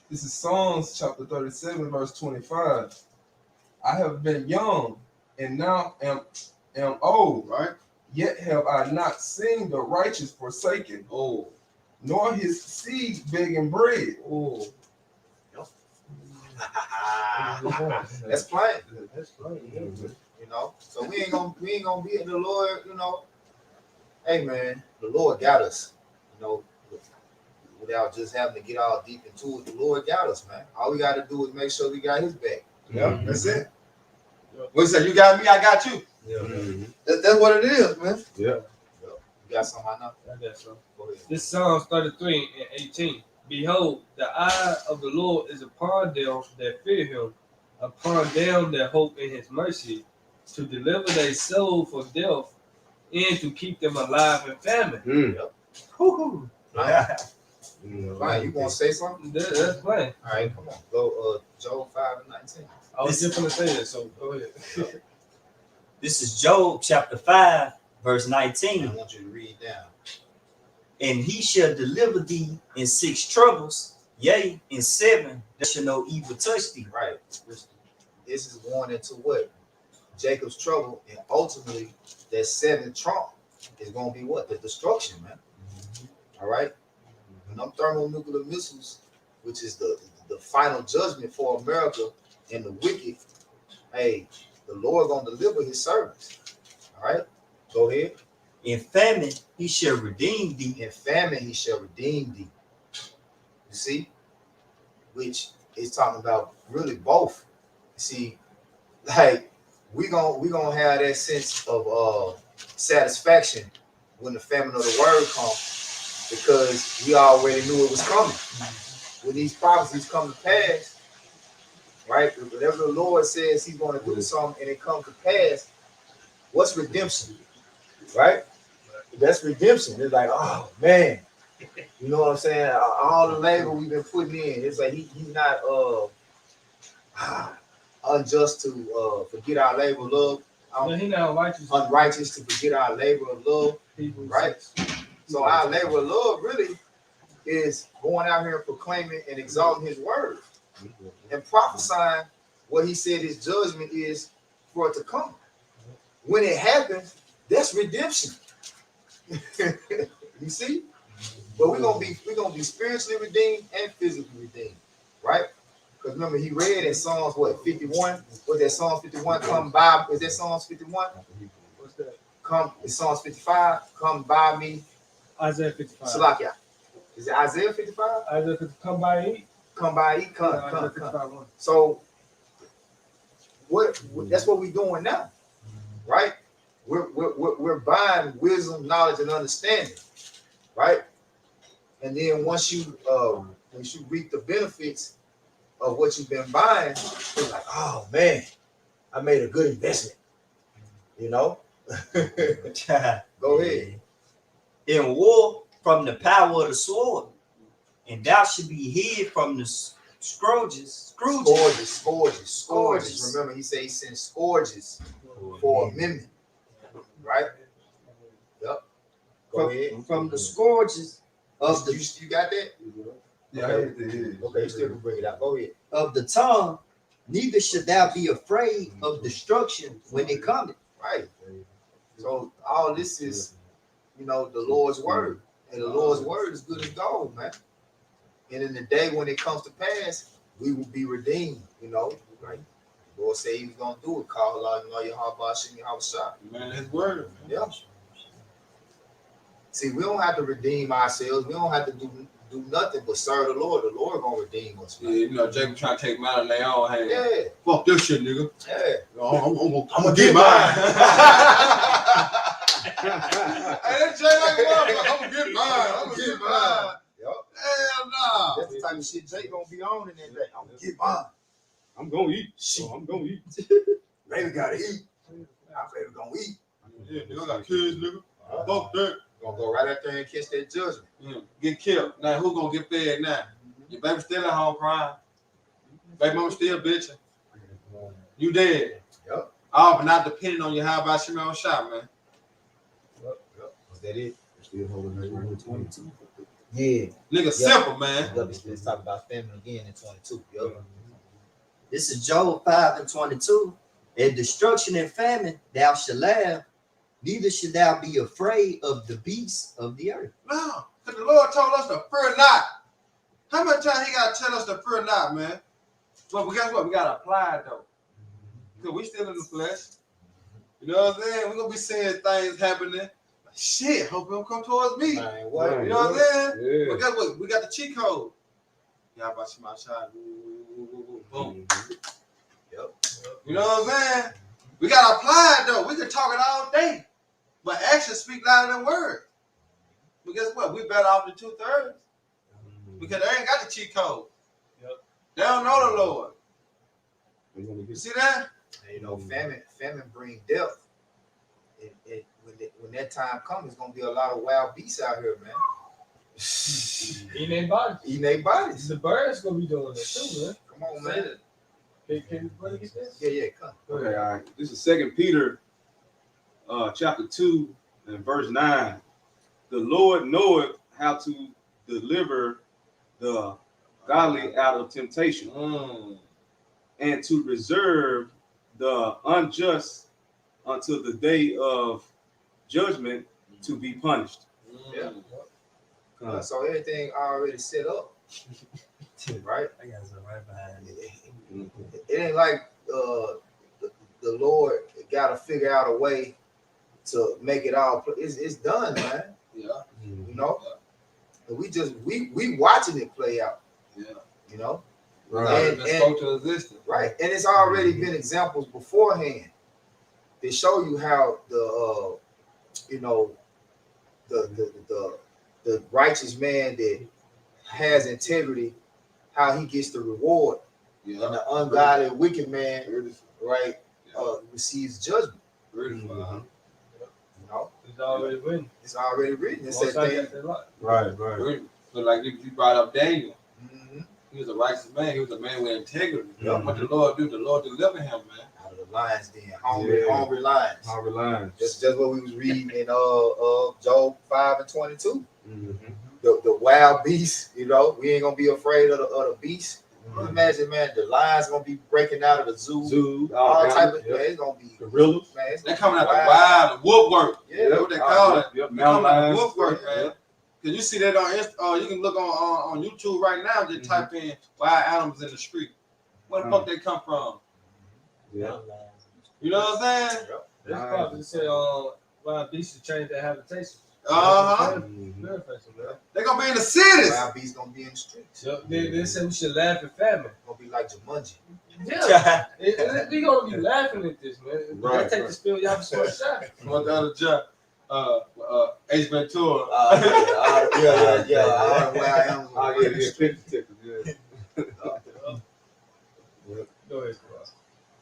This is Psalms chapter 37, verse 25. I have been young and now am old, Right? yet have I not seen the righteous forsaken, Oh. nor his seed begging bread. Oh. That's plain, That's plain. you know. So we ain't gonna be in the Lord, you know. Hey man, the Lord got us, you know, without just having to get all deep into it. The Lord got us, man. All we gotta do is make sure we got his back. Yeah, that's it. What you say? You got me, I got you. That's what it is, man. You got something I know? I guess so. Go ahead. This Psalms 33 and 18. Behold, the eye of the Lord is upon them that fear him, upon them that hope in his mercy, to deliver their soul from death, and to keep them alive in famine. Woo-hoo. Fine, you want to say something? That's plain. All right, come on. Go Job 5:19. I was just gonna say that, so go ahead. This is Job chapter 5, verse I 19. want you to read down. And he shall deliver thee in 6 troubles, yea, in 7 there shall no evil touch thee. Right. This is going into what? Jacob's trouble, and ultimately that 7th trump is going to be what? The destruction, man. All right. When them thermonuclear missiles, which is the final judgment for America and the wicked, hey, the Lord gonna deliver his servants. All right. Go ahead. In famine he shall redeem thee. In famine he shall redeem thee. You see, which is talking about really both. See, like we gonna have that sense of satisfaction when the famine of the word comes, because we already knew it was coming. When these prophecies come to pass, right? Whatever the Lord says he's going to do something and it comes to pass, what's redemption? Right? That's redemption. It's like, oh man, you know what I'm saying? All the labor we've been putting in, it's like he's not unjust to forget our labor of love. No, he not righteous. Unrighteous to forget our labor of love. Hebrews Right. 6. So our labor of love really is going out here and proclaiming and exalting his word and prophesying what he said his judgment is for it to come. When it happens, that's redemption. You see? But we're gonna be spiritually redeemed and physically redeemed, right? Because remember, he read in Psalms 51. Was that Psalms 51? Come by. Is that Psalms 51? What's that? Come. It's Psalms 55. Come by me. Isaiah 55. Salakia. Is it Isaiah 55? Isaiah 55. Come by and eat. Come by, eat, come. Isaiah 55:1. So what? That's what we're doing now, right? We're buying wisdom, knowledge, and understanding, right? And then once you reap the benefits of what you've been buying, it's like, oh man, I made a good investment. You know? Go ahead. In war from the power of the sword, and thou shalt be hid from Scrooges. Scourges. Remember, he said he sent scourges for amendment. Right? Yep. Go ahead. From the scourges of the You got that? Yeah, Okay, you still can bring it out. Go ahead. of the tongue, neither should thou be afraid of destruction when it cometh. Right. So all this is, the Lord's word. And the Lord's word is good as gold, man. And in the day when it comes to pass, we will be redeemed, right? The Lord said he was gonna do it. Call Allah, your heart, your house shot. Man, his word. Yeah. See, we don't have to redeem ourselves. We don't have to do nothing but serve the Lord. The Lord gonna redeem us, Yeah, man. Jacob trying to take mine and lay on. Hey, Yeah. fuck this shit, nigga. Yeah. I'm gonna get get mine. Hey, that Jay like a motherfucker. I'm gonna get mine. I'm gonna get mine. Yup. Hell nah. That's the type of shit Jay gonna be on in that day. I'm gonna get mine. I'm gonna eat. I'm gonna eat. Baby gotta eat. Our baby gonna eat. Yeah, nigga, I got kids, nigga. Fuck that. Gonna go right out there and catch that judgment. Yeah, get killed. Now who gonna get fed now? Your baby still at home crying. Baby mama still bitching. You dead. Yup. Oh, but not depending on you. How about Shimon shot, man? Was that it? Still holding that 22. Yeah. Nigga, simple, man. Let's talk about family again in 22. Yup. This is Job 5:22. In destruction and famine thou shalt laugh, neither should thou be afraid of the beasts of the earth. No, because the Lord told us to fear not. How much time he gotta tell us to fear not, man? But guess what? We gotta apply it though. Because we still in the flesh. You know what I'm saying? We're gonna be seeing things happening. Like, shit, hope it don't come towards me. Man, what? You know what I'm saying? Yeah. But guess what? We got the cheat code. Yeah, about my shot. Boom. Yep. You know what I'm saying? We gotta apply it though. We can talk it all day, but actions speak louder than words. But guess what? We better off than 2/3 because they ain't got the cheat code. Yep. They don't know the Lord. You Get see that? And, famine bring death. When that time comes, it's gonna be a lot of wild beasts out here, man. Eating their bodies. Eating their bodies. The birds gonna be doing that too, man. Come on, man. Can you brother get this? Yeah, come. Okay, all right. This is 2 Peter chapter 2 and verse 9. The Lord knoweth how to deliver the godly out of temptation and to reserve the unjust until the day of judgment to be punished. Yeah. So everything already set up, right? I got some right behind it. It ain't like the Lord got to figure out a way to make it all. It's done, man. Yeah. You know, and we watching it play out. Yeah. You know, Right. And- Spoke to existence. right? And it's already been examples beforehand. They show you how the the righteous man that has integrity, how he gets the reward, and Yeah. the ungodly wicked man, right, receives judgment. Beautiful. You know, It's already written. it's already written. It Most said I things. got that right. Right. Beautiful. So like you brought up Daniel. Mhm. He was a righteous man. He was a man with integrity. Yeah. What the Lord do? The Lord delivered him, man. Out of the lions, then hungry lions. Hungry lions. That's just what we was reading in Job 5:22. Mhm. The wild beasts, we ain't gonna be afraid of the beasts. Imagine, man, the lions gonna be breaking out of the zoo. All type of it's gonna be gorillas. man. It's They gonna coming be out the wild, the woodwork. Yeah, That's what they call it. Yep. They Mountain coming out the lions. woodwork, man. Cause you see that on you can look on YouTube right now. Just type in wild animals in the street. Where the fuck they come from? Yeah. You know what I'm saying? That's probably say wild beasts to change their habitation. Mhm. They gonna be in the cities. wild beasts gonna be in the streets. So they said we should laugh at famine. Gonna be like Jumanji. Yeah, we gonna be laughing at this, man. Right, They take right. the spill, y'all for a shot. What the other job? Ace Ventura. Yeah. All the wild animals Oh, gonna be yeah, in the yeah. streets. Picture tickets, yeah. Go ahead, bro.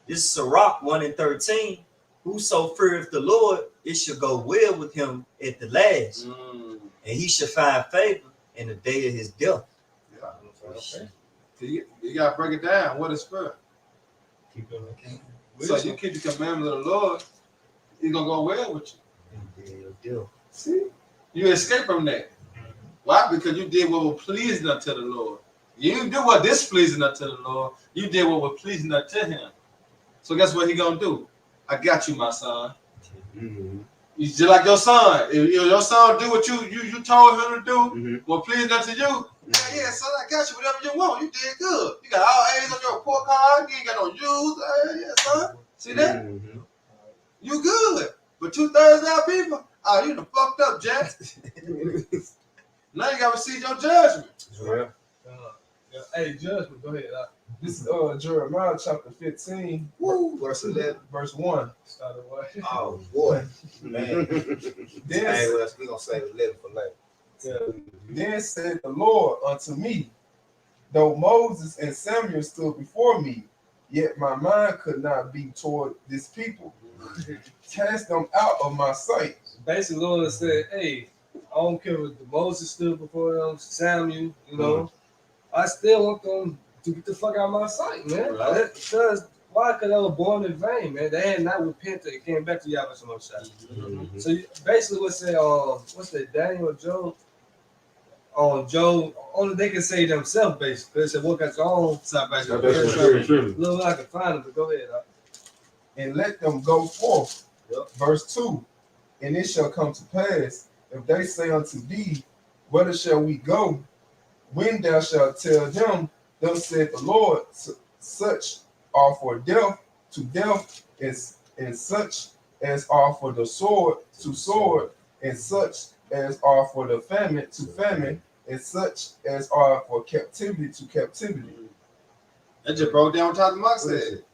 This is Sirach 1:13. Whoso feareth the Lord, it shall go well with him at the last, and he shall find favor in the day of his death. Okay. So you gotta break it down. What is prayer? Keep it looking. So you keep the commandments of the Lord, it's gonna go well with you. See? You escape from that. Why? Because you did what was pleasing unto the Lord. You didn't do what displeasing unto the Lord. You did what was pleasing unto him. So guess what he gonna do? I got you, my son. Mhm. You just like your son. If your son do what you told him to do, Mhm. what pleasing unto you, yeah, son, I got you. Whatever you want, you did good. You got all A's on your report card. You ain't got no U's. Yeah, son. See that? Mhm. You good. But 2/3 of our people, oh, you done fucked up, Jack. Now you gotta receive your judgment. Yeah. Yeah. Hey, judgment. Go ahead. This is Jeremiah chapter 15, Woo, verse 11. verse 1. Started what? Oh boy, man. Then, Hey, well, we gonna save 11 for later. Yeah. then said the Lord unto me, though Moses and Samuel stood before me, yet my mind could not be toward this people. Cast them out of my sight. Basically, Lord said, "Hey, I don't care what the Moses stood before them, Samuel. You know, I still want them to get the fuck out of my sight, man. Right. Because why? Because they were born in vain, man. They had not repented and came back to Yahweh Shai. Mhm. So basically, what's that? Daniel or Job? Job. Only they can say themselves, basically. They said, "Work out your own salvation." That's very true. Look, I can find it, but go ahead. And let them go forth. Yep. Verse 2. And it shall come to pass, if they say unto thee, whither shall we go? When thou shalt tell them, thus saith the Lord, such are for death to death, and such as are for the sword to sword, and such as are for the famine to famine, and such as are for captivity to captivity. That just broke down what Dr. Mark said.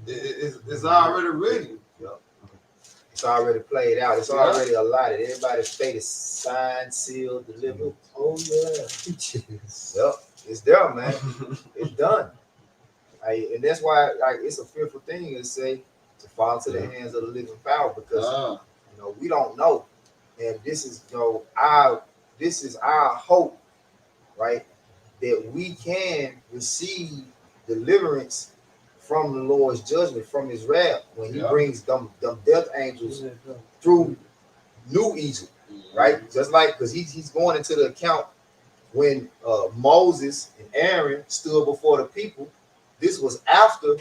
It's already written. It's already played out. It's already allotted. Everybody's fate is signed, sealed, delivered. Oh yeah. Yep. It's there, man. It's done. And that's why it's a fearful thing to say to fall into the hands of the living power, because we don't know. And this is our hope, right? That we can receive deliverance from the Lord's judgment, from his wrath, when he brings them death angels through New Egypt, right? Just like, because he's going into the account when Moses and Aaron stood before the people. This was after,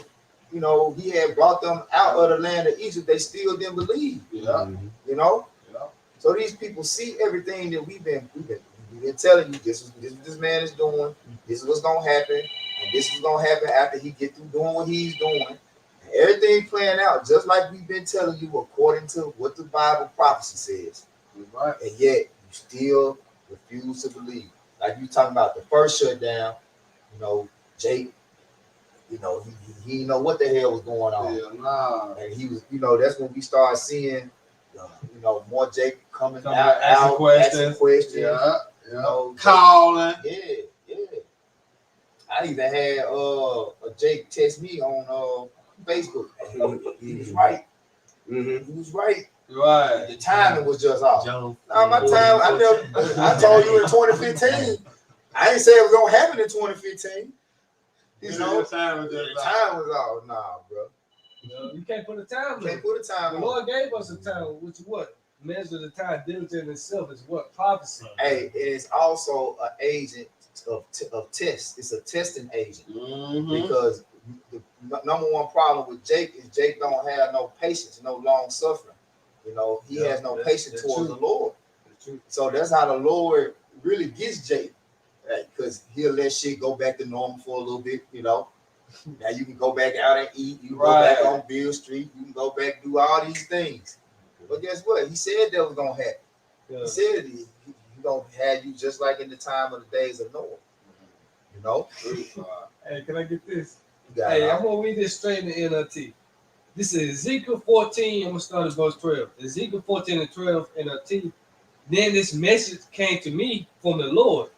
he had brought them out of the land of Egypt. They still didn't believe. So these people see everything that we've been telling you. This is what this man is doing. This is what's gonna happen, and this is gonna happen after he get through doing what he's doing. And everything playing out just like we've been telling you, according to what the Bible prophecy says. Right. And yet you still refuse to believe. Like you talking about the first shutdown, Jake, he didn't know what the hell was going on. Yeah, nah. And he was, that's when we started seeing, more Jake coming out, asking questions. Yeah. Calling. Yeah. I even had a Jake text me on Facebook. He was right. Mhm. He was right. Right. The timing was just off. Job My time, I told you in 2015. I ain't say it was gonna happen in 2015. The time was The just time was off. Nah, bro. You can't put a time Can't limit. put a The time on. Lord gave us a time, which what? Measure the time, diligent in itself is what? Prophecy. Hey, it is also an agent of test. It's a testing agent. Because the number one problem with Jake is Jake don't have no patience, no long suffering. He has no patience towards the Lord. So that's how the Lord really gets Jake, because he'll let shit go back to normal for a little bit. Now you can go back out and eat. You can go back on Bill Street. You can go back and do all these things. But guess what? He said that was gonna happen. Yeah. He said he gonna have you just like in the time of the days of Noah. Hey, can I get this? You got Hey, I'm gonna read this straight in the NLT. This is Ezekiel 14. I'm gonna start at verse 12. Ezekiel 14 and 12 NLT. Then this message came to me from the Lord.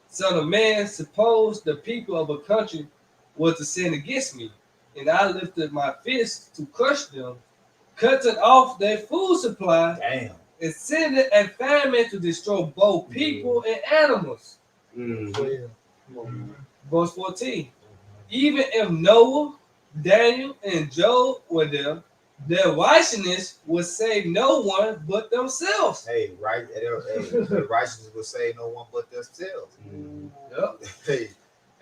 Son of man, suppose the people of a country were to sin against me, and I lifted my fist to crush them, cutting off their food supply, Damn. and sending a famine to destroy both people and animals. Mhm. Verse 14. Even if Noah, Daniel, and Job were there, their righteousness would save no one but themselves. Hey, right? Their righteousness will save no one but themselves. Yep. Hey,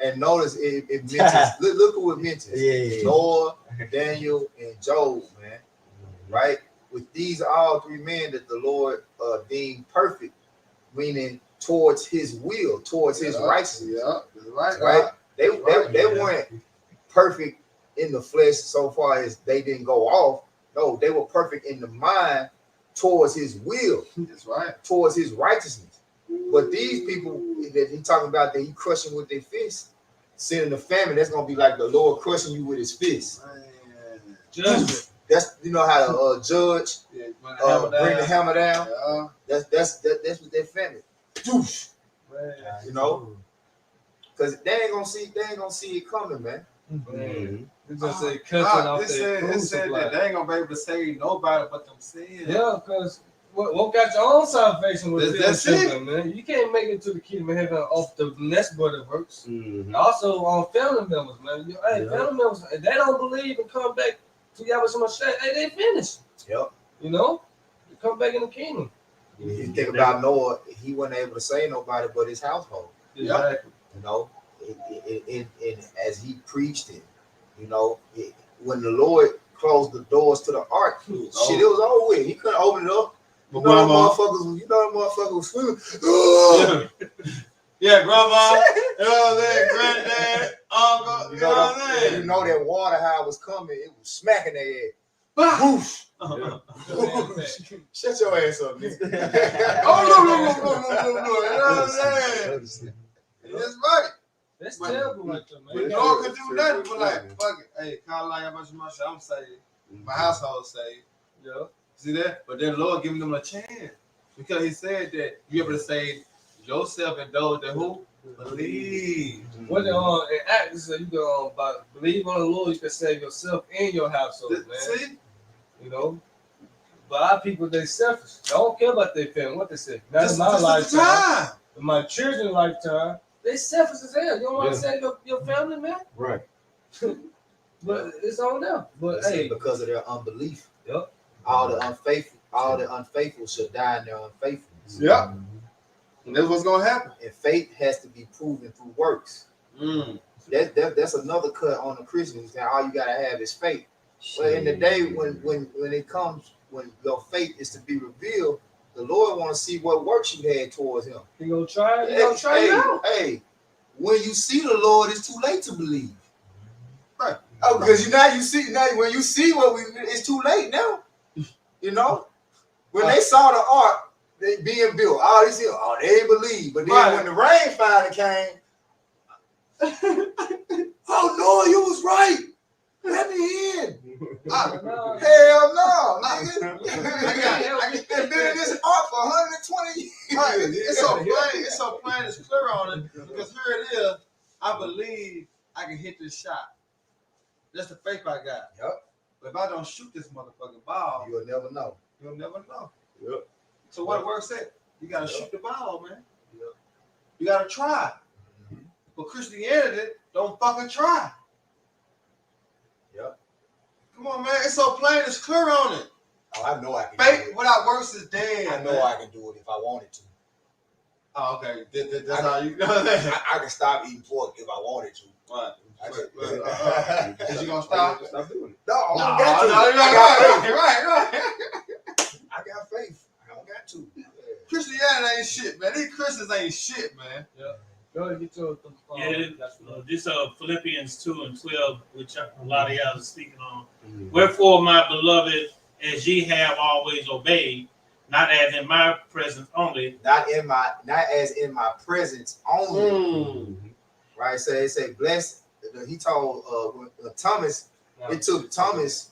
and notice it mentions. look who it mentions. Yeah. Noah, Daniel, and Job, man. Right? With these all three men that the Lord deemed perfect, meaning towards his will, towards his righteousness. Yeah, that's right. Right? They Yeah. weren't perfect in the flesh so far as they didn't go off. No, they were perfect in the mind towards his will, That's right. towards his righteousness. But these people that he talking about that he crushing with their fists, sending the famine, that's gonna be like the Lord crushing you with his fists. Man. Judgment. That's the judge Yeah, bring the hammer down. Yeah, That's what they famine. Doosh. man. You know, because they ain't gonna see it coming, man. Man. It just say cutting off It their said food that supply. they ain't gonna be able to save nobody but themselves. Yeah, because work out your own salvation with That's children, man. You can't make it to the kingdom of heaven off the next brother works. Mhm. Also on family members, man. Family members, if they don't believe and come back to Yahweh Shemashah, hey, they finished. Yep. You know? They come back in the kingdom. You think about Noah, he wasn't able to save nobody but his household. Exactly. You know, as he preached it, you know, when the Lord closed the doors to the ark, shit, it was over with. He couldn't open it up. You know, them motherfuckers was screaming. Yeah, grandma, you know what I'm saying? Granddad, uncle, you know what I'm saying? You know that water how it was coming, it was smacking their ass. Bah! Whoosh. Shut your ass up, nigga. Oh, no, you know what I'm saying? That's right. That's But- terrible right there, But man. no one could do nothing but like, fuck it. Hey, call like I'm saved. My household saved. Yeah. See that? But then the Lord giving them a chance. Because he said that you able to save yourself and those that who? Believe. What in Acts you go by believe on the Lord, you can save yourself and your household, man. See? You know? But our people, they selfish. They don't care about their family. What they say. Not in Just my at the lifetime. time. In my children's lifetime. They selfish as hell. You don't want Yeah. to save your family, man? Right. But it's on them. But It's hey, because of their unbelief. Yep. All the unfaithful shall die in their unfaithfulness. Yep. And that's what's gonna happen. And faith has to be proven through works. That's another cut on the Christians. That all you gotta have is faith. But in the day when it comes, when your faith is to be revealed, the Lord want to see what works you had towards Him. you gonna try it? You gonna try it out? Hey, when you see the Lord, it's too late to believe. Right. Oh, because when you see it's too late now. You know, when they saw the ark they being built, all these people, they didn't believe. But then when the rain finally came, oh no, you was right. Let me in. No. Hell no, nigga. Been in this ark for 120 years. Right. It's so plain, it's clear on it. Because here it is. I believe I can hit this shot. That's the faith I got. Yep. But if I don't shoot this motherfucking ball, You'll never know. you'll never know. Yep. So what the word said? You gotta shoot the ball, man. Yep. You gotta try. But Christianity don't fucking try. Yep. Come on, man. It's so plain, it's clear on it. Oh, I know I can Faith do it. without works is dead. I know man. I can do it if I wanted to. Oh, okay. That's how you know that. I can stop eating pork if I wanted to. Right. I Is can- you gonna stop? Stop doing it. No, I No, don't got to. no, I got faith. right. I got faith. I don't got to. Christianity ain't shit, man. These Christians ain't shit, man. Go ahead, get your This Philippians 2:12, which a lot of y'all are speaking on. Wherefore, my beloved, as ye have always obeyed, not as in my presence only, Not as in my presence only. Right? So they say blessed. He told Thomas, it took Thomas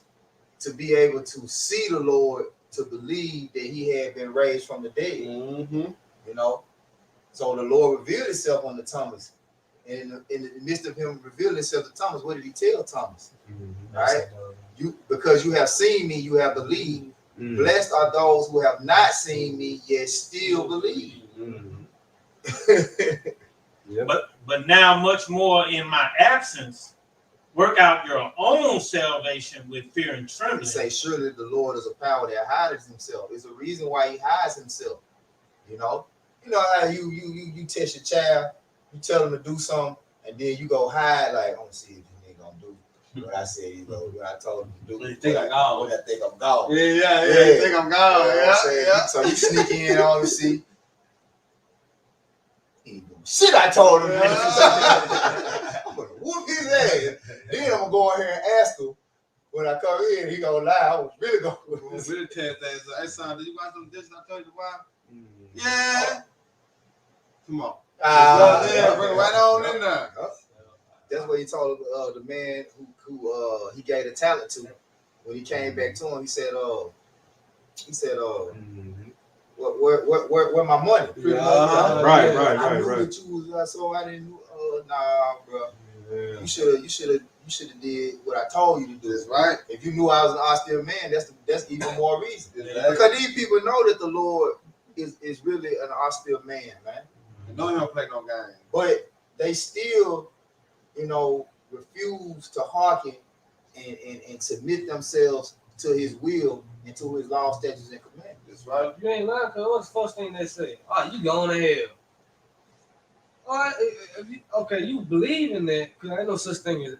to be able to see the Lord, to believe that he had been raised from the dead. You know, so the Lord revealed himself unto Thomas. And in the midst of him revealing himself to Thomas, what did he tell Thomas? Right? Because you have seen me, you have believed. Blessed are those who have not seen me, yet still believe. Yeah. But now much more in my absence, work out your own salvation with fear and He trembling. say, surely the Lord is a power that hides himself. There's a reason why he hides himself. You know how you test your child, you tell him to do something, and then you go hide like, I want to see if you ain't gonna do what I said, what I told him to do. You think I'm gone. What I think I'm gone. Yeah. You think I'm You know gone? what I'm saying? So you sneak in on and see. He ain't doing shit I told him. Yeah. I'm gonna whoop his ass. Then I'm gonna go in here and ask him when I come in. He gonna lie. I was really going. Really tell things. Hey son, did you watch them dishes I told you to watch? Mm. Yeah. Come on. Yeah, Bring it right on in there. That's what he told the man who he gave the talent to. When he came back to him, he said, where my money? Pretty much. Right. I knew that you was so I didn't know. Nah, bro. Yeah. You should have did what I told you to do. That's right. If you knew I was an austere man, that's even more reason. Exactly. Because these people know that the Lord is really an austere man, man. No, he don't play no game. But they still, refuse to hearken and submit themselves to his will and to his law, statutes, and commandments. That's right. You ain't lying, cause what's the first thing they say? Oh, you going to hell. All right, you believe in that, because ain't no such thing as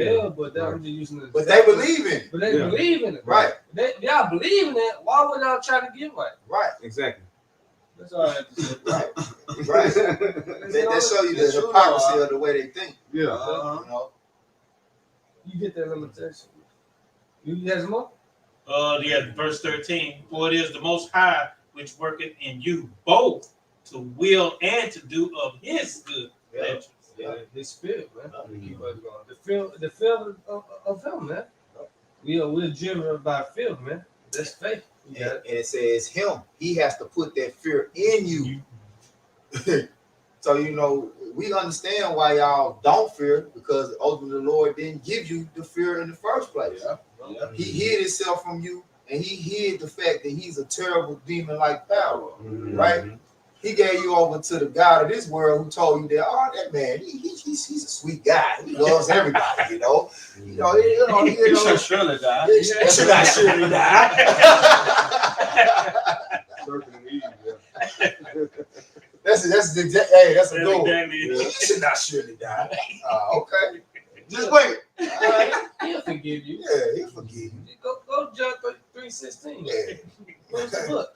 hell, but I'm just using it. But they believe in it. But they believe in it. Right. Y'all believe in that. Why would y'all try to get right? Right. Exactly. That's all I have to say. Right. Right. They show you the That's true, hypocrisy though. of the way they think. Yeah. Uh-huh. You know? You get that limitation. You have some more? Verse 13. For it is the Most High which worketh in you both to will and to do of his good pleasure. Yeah, his spirit, man. Keep us going. The feel of him, man. We're driven by fear, man. That's faith. And it says him. He has to put that fear in you. So, we understand why y'all don't fear, because ultimately the Lord didn't give you the fear in the first place. Yeah. He hid himself from you, and he hid the fact that he's a terrible demon-like power, right? He gave you over to the God of this world who told you that, that man, he's a sweet guy. He loves everybody, You should surely die. He should not surely die. That's a goal. Exactly. He should not surely die. Okay. Just wait. All right. He'll forgive you. Yeah, he'll forgive you. Go John 3:16. Yeah. Where's the book?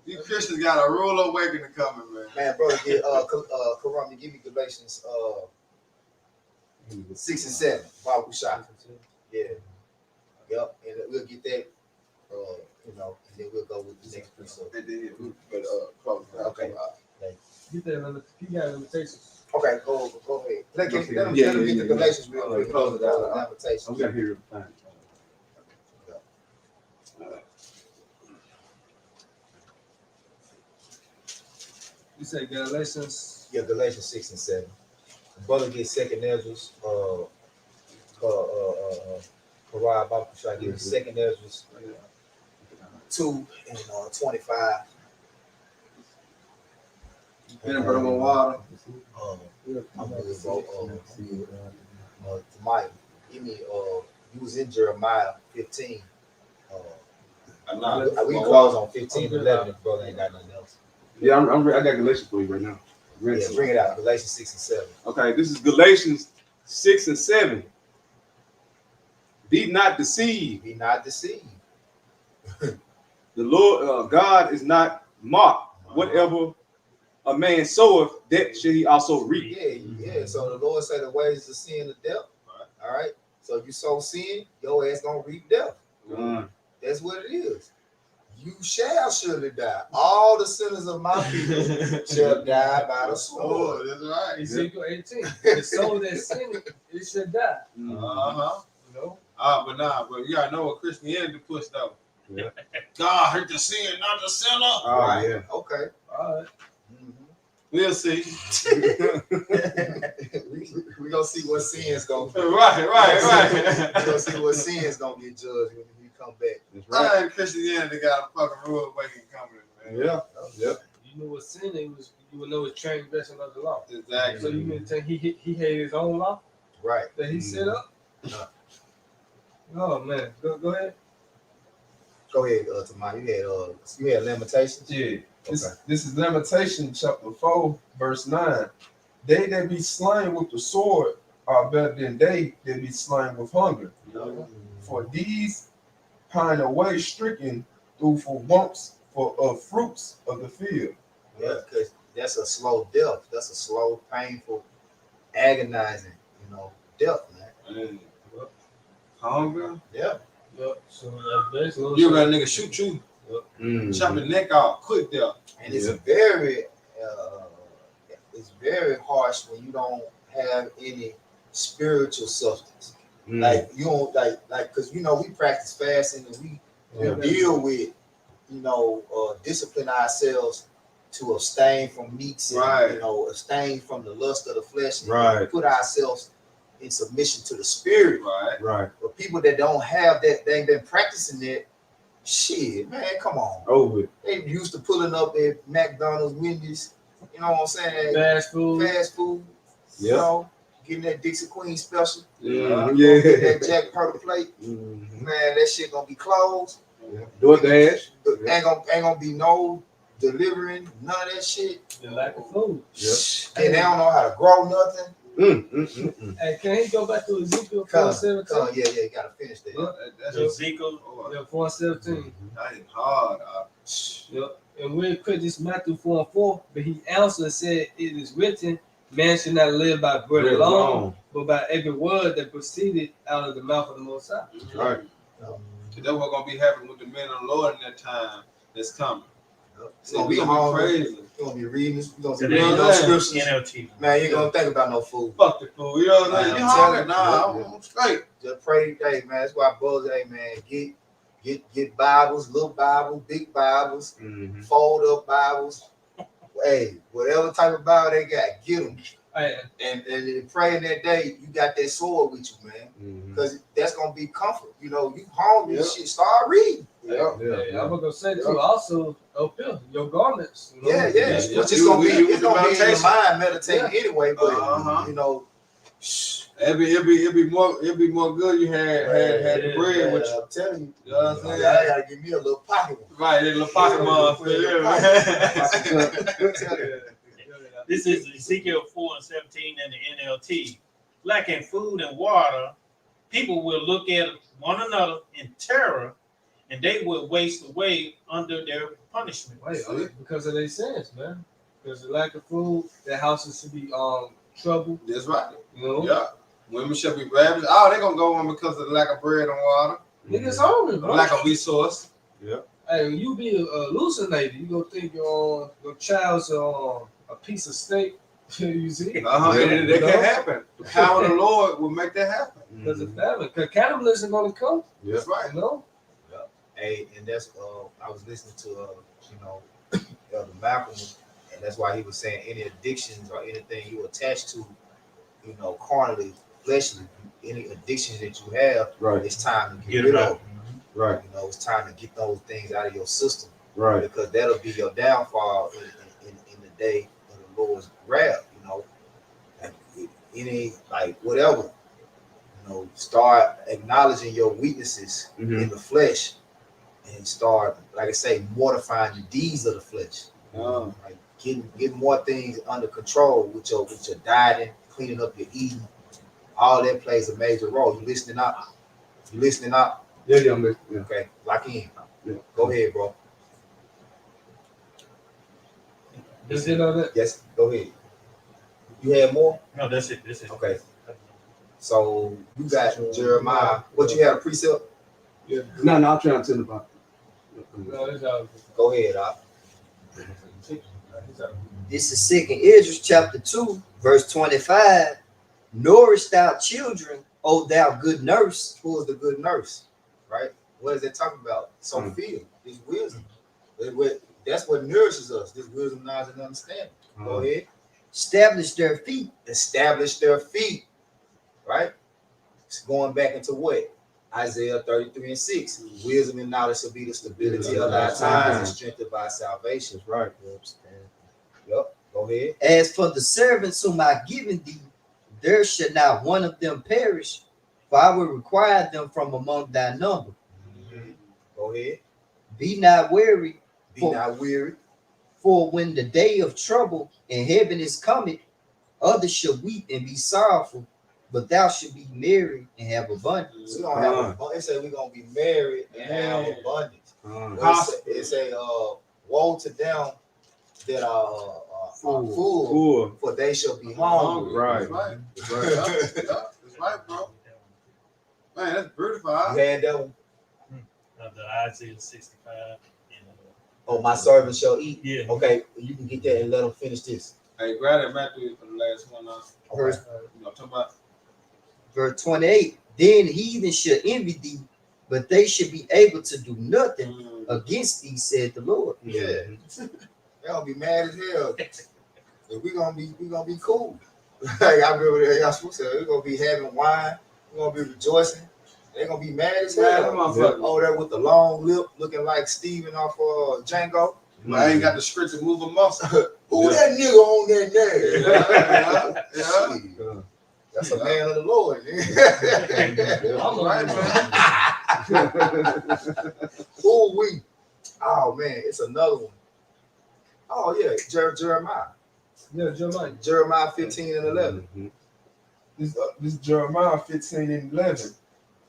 You Christians got a rude awakening coming, man. Man, bro, Karami, give me Galatians 6 and 7. Bible shot. Yeah. Yep. And we'll get that, and then we'll go with the next precept. Close it out. Okay. Get that limitations. Okay, go ahead. Let them get the Galatians real quick. Close it out. Limitations. I'm gonna hear it fine. You say Galatians. Yeah, Galatians 6 and 7. The brother gets second Ezra's. Parag Bible shot get second Ezra's 2 and 25. Peanut water. I'm gonna go to Mike. Give me you was in Jeremiah 15. We can close on 15 and 11 if brother ain't got nothing else. Yeah, I got Galatians for you right now. Yeah, bring it out. Galatians 6 and 7. Okay, this is Galatians 6 and 7. Be not deceived. Be not deceived. The Lord God is not mocked. Whatever a man soweth, that shall he also reap. Yeah. So the Lord said the wages of sin are death. All right. So if you sow sin, your ass gonna reap death. That's what it is. You shall surely die. All the sinners of my people shall die by the sword. Oh, that's right. Ezekiel 18. The soul that sinned, it should die. Uh-huh. No. But you gotta know what Christianity push though. Yeah. God hurt the sin, not the sinner. All right, yeah. Okay. All right. We'll see. we gonna see what sin's gonna be. Right. We gonna see what sin's gonna get judged when we come back. That's right. Christianity got a fucking rude awakening coming, man. Yeah. Yep. You knew what sin it was, you would know it's transgression of the law. Exactly. So you mean to tell he hated his own law Right. that he set up? No. Oh man, go ahead. Go ahead, Tamai. You had limitations. Yeah. This, Okay. this is Lamentation chapter 4, verse 9. They that be slain with the sword are better than they that be slain with hunger. For these pine away stricken through for bumps of fruits of the field. Yeah, because that's a slow death. That's a slow, painful, agonizing, death, man. Hunger. Yeah. Yep. So that's basically You let a nigga shoot you, Mhm. chop your neck off, quick there. And it's very harsh when you don't have any spiritual substance. Mhm. Like you don't like because we practice fasting and we Yeah. deal with discipline ourselves to abstain from meats and Right. abstain from the lust of the flesh and Right. put ourselves in submission to the spirit. Right. Right. But people that don't have that, they ain't been practicing that. Shit, man, come on. Over it. They used to pulling up at McDonald's, Wendy's, you know what I'm saying? fast food. Fast food, Yeah. getting that Dixie Queen special, Mhm. get Yeah. that Jack Purtle plate. Mhm. Man, that shit gonna be closed. DoorDash. Ain't gonna be no delivering, none of that shit. The lack of food. Yeah. And they don't know how to grow nothing. Hey, can he go back to Ezekiel Come, 4:17? yeah, you gotta finish that. That's Ezekiel. Yeah, 4:17. that is hard. Yep. And we'll quit this Matthew 4:4. But he answered and said, "It is written, man should not live by bread Bread alone, alone. but by every word that proceeded out of the mouth of the Most High." That's right. That's what's gonna be happening with the men of the Lord in that time that's coming. It's So gonna we be gonna be hard. crazy. You're gonna be reading this. You're gonna So be they reading know those that. scriptures. NLT. Man, you ain't gonna think about no food. Fuck the fool. You know what I'm saying? Man, You I'm hungry? telling Nah, I'm straight. Just pray today, man. That's why brothers, hey man, get Bibles, little Bibles, big Bibles, Mhm. fold up Bibles. Hey, whatever type of Bible they got, get them. Hey, And praying that day, you got that sword with you, man. Mhm. Because that's gonna be comfort. You hungry and Yeah. shit, start reading. Yeah. hey, I'm gonna say too. Also, up here, your garments. Yeah. Yeah, Which yeah. is gonna be, You- it's gonna be in your meditation. mind meditating anyway, but Uh-huh. It'd be more good. You had the bread with you. I'm telling you. You know what I'm saying? I gotta give me a little pocket one. Right, that little pocket monster. This is Ezekiel 4:17 in the NLT. Lacking food and water, people will look at one another in terror, and they will waste away under their punishment. Wait, because of their sins, man. Because the lack of food, their houses should be trouble. That's right. You know, Yeah. Women should be ravished. Oh, they're gonna go on because of the lack of bread and water, niggas hungry, bro. lack of resource. Hey, when you be hallucinated, you gonna think your child's a piece of steak. You see, Uh-huh. Yeah. That can happen. The power of the Lord will make that happen. because of famine. Because cannibalism gonna come. Yeah. That's right. You know. Hey, and that's I was listening to Elder Malcolm, and that's why he was saying any addictions or anything you attach to, carnally, fleshly, any addictions that you have, Right. it's time to Get get it rid out. of. Right. It's time to get those things out of your system Right. because that'll be your downfall in the day of the Lord's wrath. Like any whatever. Start acknowledging your weaknesses Mhm. in the flesh and start, like I say, mortifying the deeds of the flesh. Like getting more things under control with your dieting, cleaning up your eating. All that plays a major role. You listening up? Yeah. I'm listening. Yeah. Okay, lock in. Yeah. Go ahead, bro. Does it know that? Yes, go ahead. You had more? No, that's it. This is Okay. So you got Jeremiah. What you had a precept? Yeah. No, I'm trying to tell about. No, it's all. Go ahead, Op. This is 2nd Esdras chapter 2, verse 25. Nourish thou children, O thou good nurse. Who is the good nurse? Right? What is that talking about? Sophia, this wisdom. That's what nourishes us. This wisdom, knowledge, and understanding. Go ahead. Establish their feet. Establish their feet. Right? It's going back into what? Isaiah 33:6. Wisdom and knowledge shall be the stability of our times and strength of our salvation. That's right. You understand? Go ahead. As for the servants whom I given thee, there shall not one of them perish, for I will require them from among thy number. Go ahead. Be not weary, Be not weary. for when the day of trouble and heaviness cometh, others shall weep and be sorrowful, but thou shalt be merry and have abundance. We gonna have it say we're gonna be married and have abundance. It say woe to them that are full, for they shall be hungry. Right. That's right. That's right, bro. Man, that's beautiful. Huh? You had that one. The Isaiah 65. Oh, my servant shall eat. Yeah. Okay, you can get that and let them finish this. Hey, grab that Matthew for the last one. Verse, You know, talking about. verse 28. Then heathen shall envy thee, but they should be able to do nothing against thee, said the Lord. Yeah. They're gonna be mad as hell. But we gonna be cool. Like I remember y'all supposed to say, we're gonna be having wine, we're gonna be rejoicing. They're gonna be mad as hell. Over there with the long lip looking like Steven off Django. I ain't got the script to move a muscle. Who that nigga on that there? Yeah. That's a man of the Lord. I'm Right, right, man. Ooh, we. Oh man, it's another one. Oh yeah, Jeremiah. Yeah, Jeremiah. Jeremiah 15 and 11. This Jeremiah 15 and 11.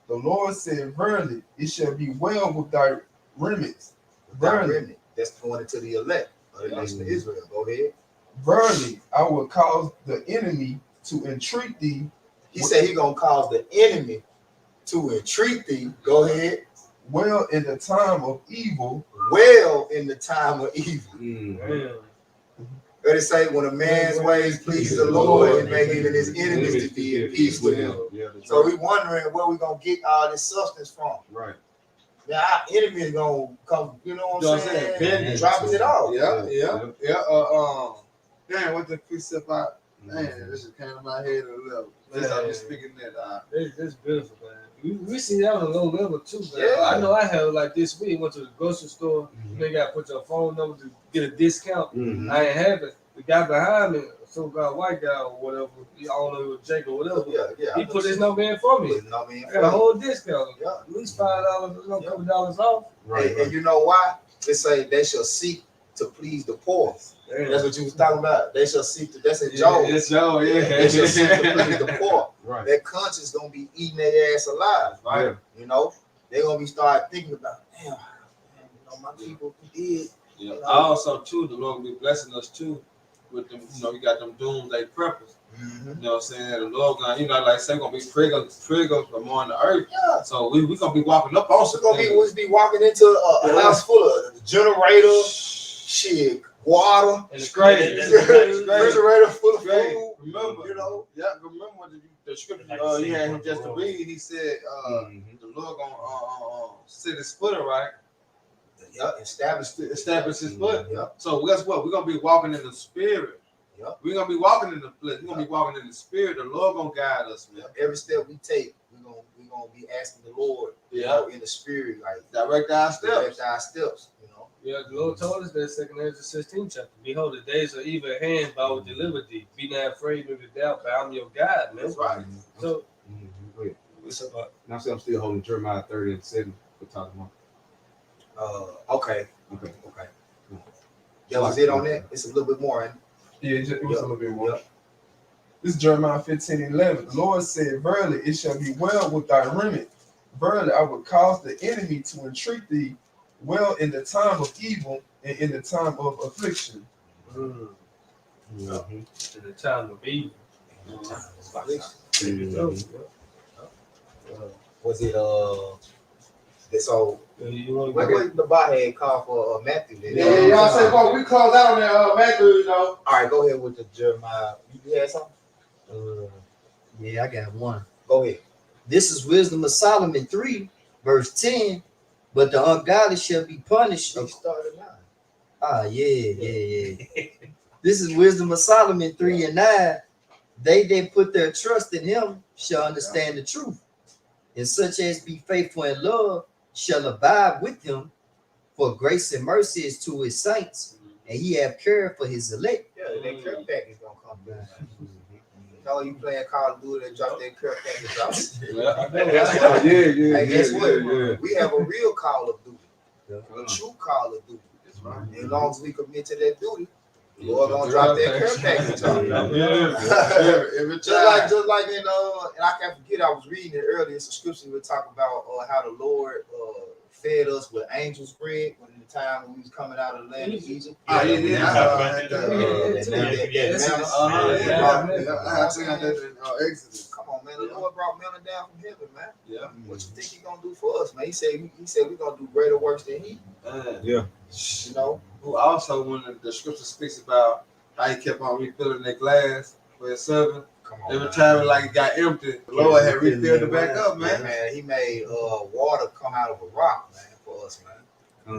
The Lord said, verily, it shall be well with thy remnants. Verily, Remnant. That's going into the elect of the nation of Israel. Go ahead. verily, I will cause the enemy to entreat thee. He said he gonna cause the enemy to entreat thee. Go ahead. Well in the time of evil. Well in the time of evil. Damn. Let it say, when a man's ways please the Lord, and make even his enemies to be at peace with him. So we wondering where we gonna get all this substance from. Right. Now our enemy is gonna come, you know what I'm saying? Bend Dropping it off. Yeah. Damn, what the precept out? Man, this just came to my head a little. Let's start speaking that. It's beautiful, man. We see that on a low level too, man. Yeah. I know I have like this week, went to the grocery store, they got to put your phone number to get a discount. I ain't have it. The guy behind me, some guy, white guy or whatever, I don't know if it was Jake or whatever. Yeah. He put his number in for me. I got a whole discount. Yeah. At least $5, a couple dollars off. And you know why? They say they shall seek to please the poor. Damn. That's what you was talking about. They shall seek to. That's in Job. It's Joe, yeah. They shall seek to please the poor. Right. Their conscience gonna be eating their ass alive. Right. You know, they're gonna be start thinking about, damn, man, you know, my people did. Yeah. Also, too, the Lord will be blessing us too with them. You know, you got them doomsday preppers. You know what I'm saying? The Lord gonna, you know, like say, gonna be triggers from on the earth. Yeah. So we gonna be walking up on Also gonna be walking into a house full of generator, shit, water, And it's crazy. refrigerator full of Great. food. Remember, You know, remember what the scripture Like he had him the just to world. read. He said, the Lord gonna sit his foot right, yeah, establish establish his foot. Yeah. So guess what? We're gonna be walking in the spirit. Yeah. We're gonna be walking in the flesh. We're gonna be walking in the spirit. The Lord gonna guide us, man. Every step we take, we're gonna be asking the Lord, you know, in the spirit, like Direct our steps. direct our steps, you know. Yeah, the Lord told us that second Ezra 16 chapter. Behold, the days are evil at hand, but I will deliver thee. Be not afraid nor be doubt, but I'm your God, man. That's right. So Go ahead. it's about Now, I'm still holding Jeremiah 30 and 7 for talking about. Okay. Okay. That was it on that. It's a little bit more. Ain't it? Yeah, it was a little bit more. Yeah. This is Jeremiah 15 and 11. The Lord said, verily, it shall be well with thy remnant. Verily, I will cause the enemy to entreat thee well in the time of evil and in the time of affliction. to the time of evil. Was it so You want what to the bar had called for Matthew? Then? Yeah, y'all say, bro, we close out on that Matthew, you know. All right, go ahead with the Jeremiah. You had something? Yeah, I got one. Go ahead. This is Wisdom of Solomon 3, verse 10. But the ungodly shall be punished. You started now. Yeah. This is Wisdom of Solomon 3 and 9. They that put their trust in him shall understand the truth. And such as be faithful in love shall abide with him. For grace and mercy is to his saints, and he have care for his elect. Yeah, that care package gonna come down. Oh, you playing Call of Duty and drop that care package off. Hey, guess what? We have a real Call of Duty, a true Call of Duty. That's right. And as long as we commit to that duty, the Lord gonna drop that care package off. Every Just like in and I can't forget, I was reading it earlier. It's a scripture we talk about how the Lord fed us with angels' bread when the time when we was coming out of the land of Egypt. Oh, yeah. Yeah. I seen that in Exodus. Come on, man. The Lord brought manna down from heaven, man. Yeah. What you think he gonna do for us, man? He said we're gonna do greater works than he. You know? Who also, when the scripture speaks about how he kept on refilling that glass for his servant, Come on, every man. time like it got empty, the Lord had refilled it back up, Yeah, man. man, he made water come out of a rock, man, for us, man. Come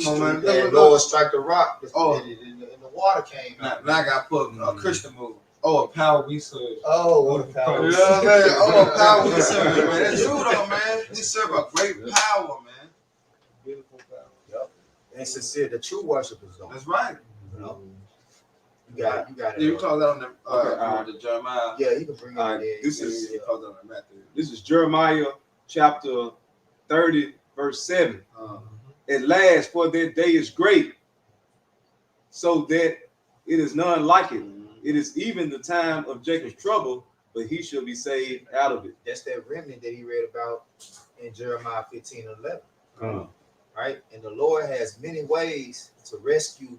on, man. That Lord strike the rock, Oh. and the water came Now, out. now I got put a Christian move. Oh, a power we serve. Oh, what a power! You know what I mean? Oh, a power we serve, man. That's true though, man. We serve a great power, man. Beautiful power. And sincere, the true worshipers, though. That's right. You know? You got Yeah, it. you called that on the Okay, the Jeremiah. Yeah, you can bring it Alright, in. this is- You called that on the Matthew. This is Jeremiah chapter 30, verse 7. Uh, At last, for that day is great, so that it is none like it. It is even the time of Jacob's trouble, but he shall be saved out of it. That's that remnant that he read about in Jeremiah 15 and 11. Right? And the Lord has many ways to rescue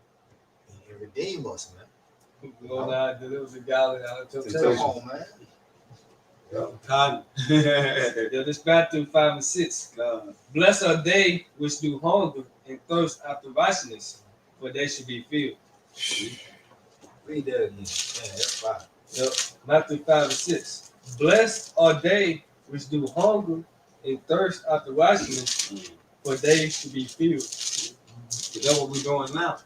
and redeem us, man. Going out, there was a galley out of Come temptation. on, man. God. Yeah, this Matthew 5 and 6. Blessed are they which do hunger and thirst after righteousness, for they should be filled. Read that again. Man, that's fine. Yep. Matthew 5 and 6. Blessed are they which do hunger and thirst after righteousness, for they should be filled. That's what we're doing now.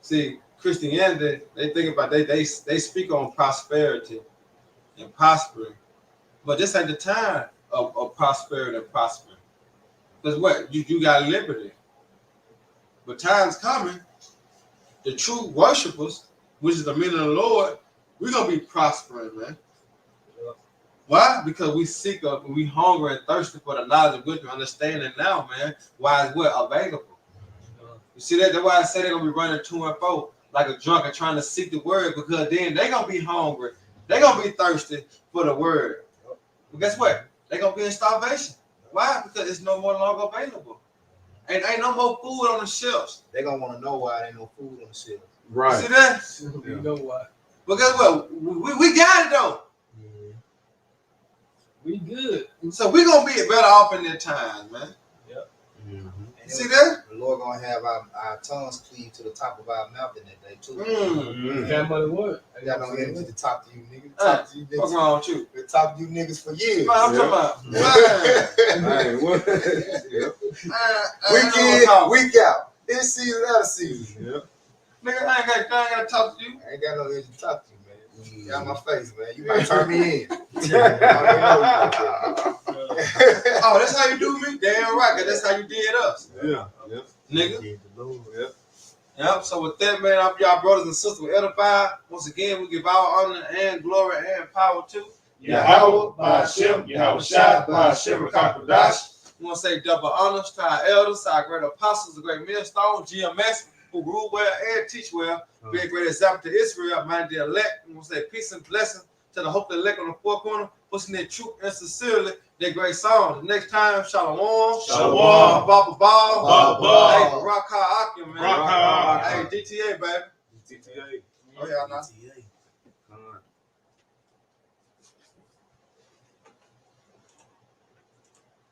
See, Christianity, they think about they speak on prosperity and prospering, but this ain't the time of prosperity and prospering. Because what you got liberty, but time's coming. The true worshipers, which is the men of the Lord, we're gonna be prospering, man. Why? Because we seek up, we hunger and thirsty for the knowledge of wisdom, understanding now, man. Why is what available? You see that? That's why I say they're gonna be running to and fro like a drunken trying to seek the word, because then they're gonna be hungry, they're gonna be thirsty for the word. But guess what? They're gonna be in starvation. Why? Because it's no more longer available. And ain't no more food on the shelves. They're going to want to know why there ain't no food on the shelf. You see that? You know why? But guess what? We got it though. We good. So we're gonna be better off in their times, man. And See that? the Lord going to have our tongues cleave to the top of our mouth in that day, too. That money work. I got no energy to talk to you, nigga. Talk to you What's niggas. wrong with you? Been talking to you niggas for years. Man, I'm talking about, Man, what? Week in, week out. In season, out of season. Nigga, I ain't gotta talk to you. I ain't got no energy to talk to you, man. You got my face, man. You might turn me in. Oh, that's how you do me? Damn right, 'cause that's how you did us. Nigga. Yep. So with that, man, I'm y'all brothers and sisters with Edify. Once again, we give our honor and glory and power to Yahweh, Ba'ashem, Yahweh Shai, Ba'ashem, Rakakadash. We want to say double honors to our elders, our great apostles, the great millstone, GMS, who rule well and teach well, be a great example to Israel, mind the elect. We want to say peace and blessing to the hope the elect on the four corner, pushing their truth and sincerely, their great songs. Next time, Shalom. Shalom. Baba Ball. Baba. Hey, Rock Akim, man. Rock Ha. Hey, DTA, baby. GTA. Oh, yeah, nah.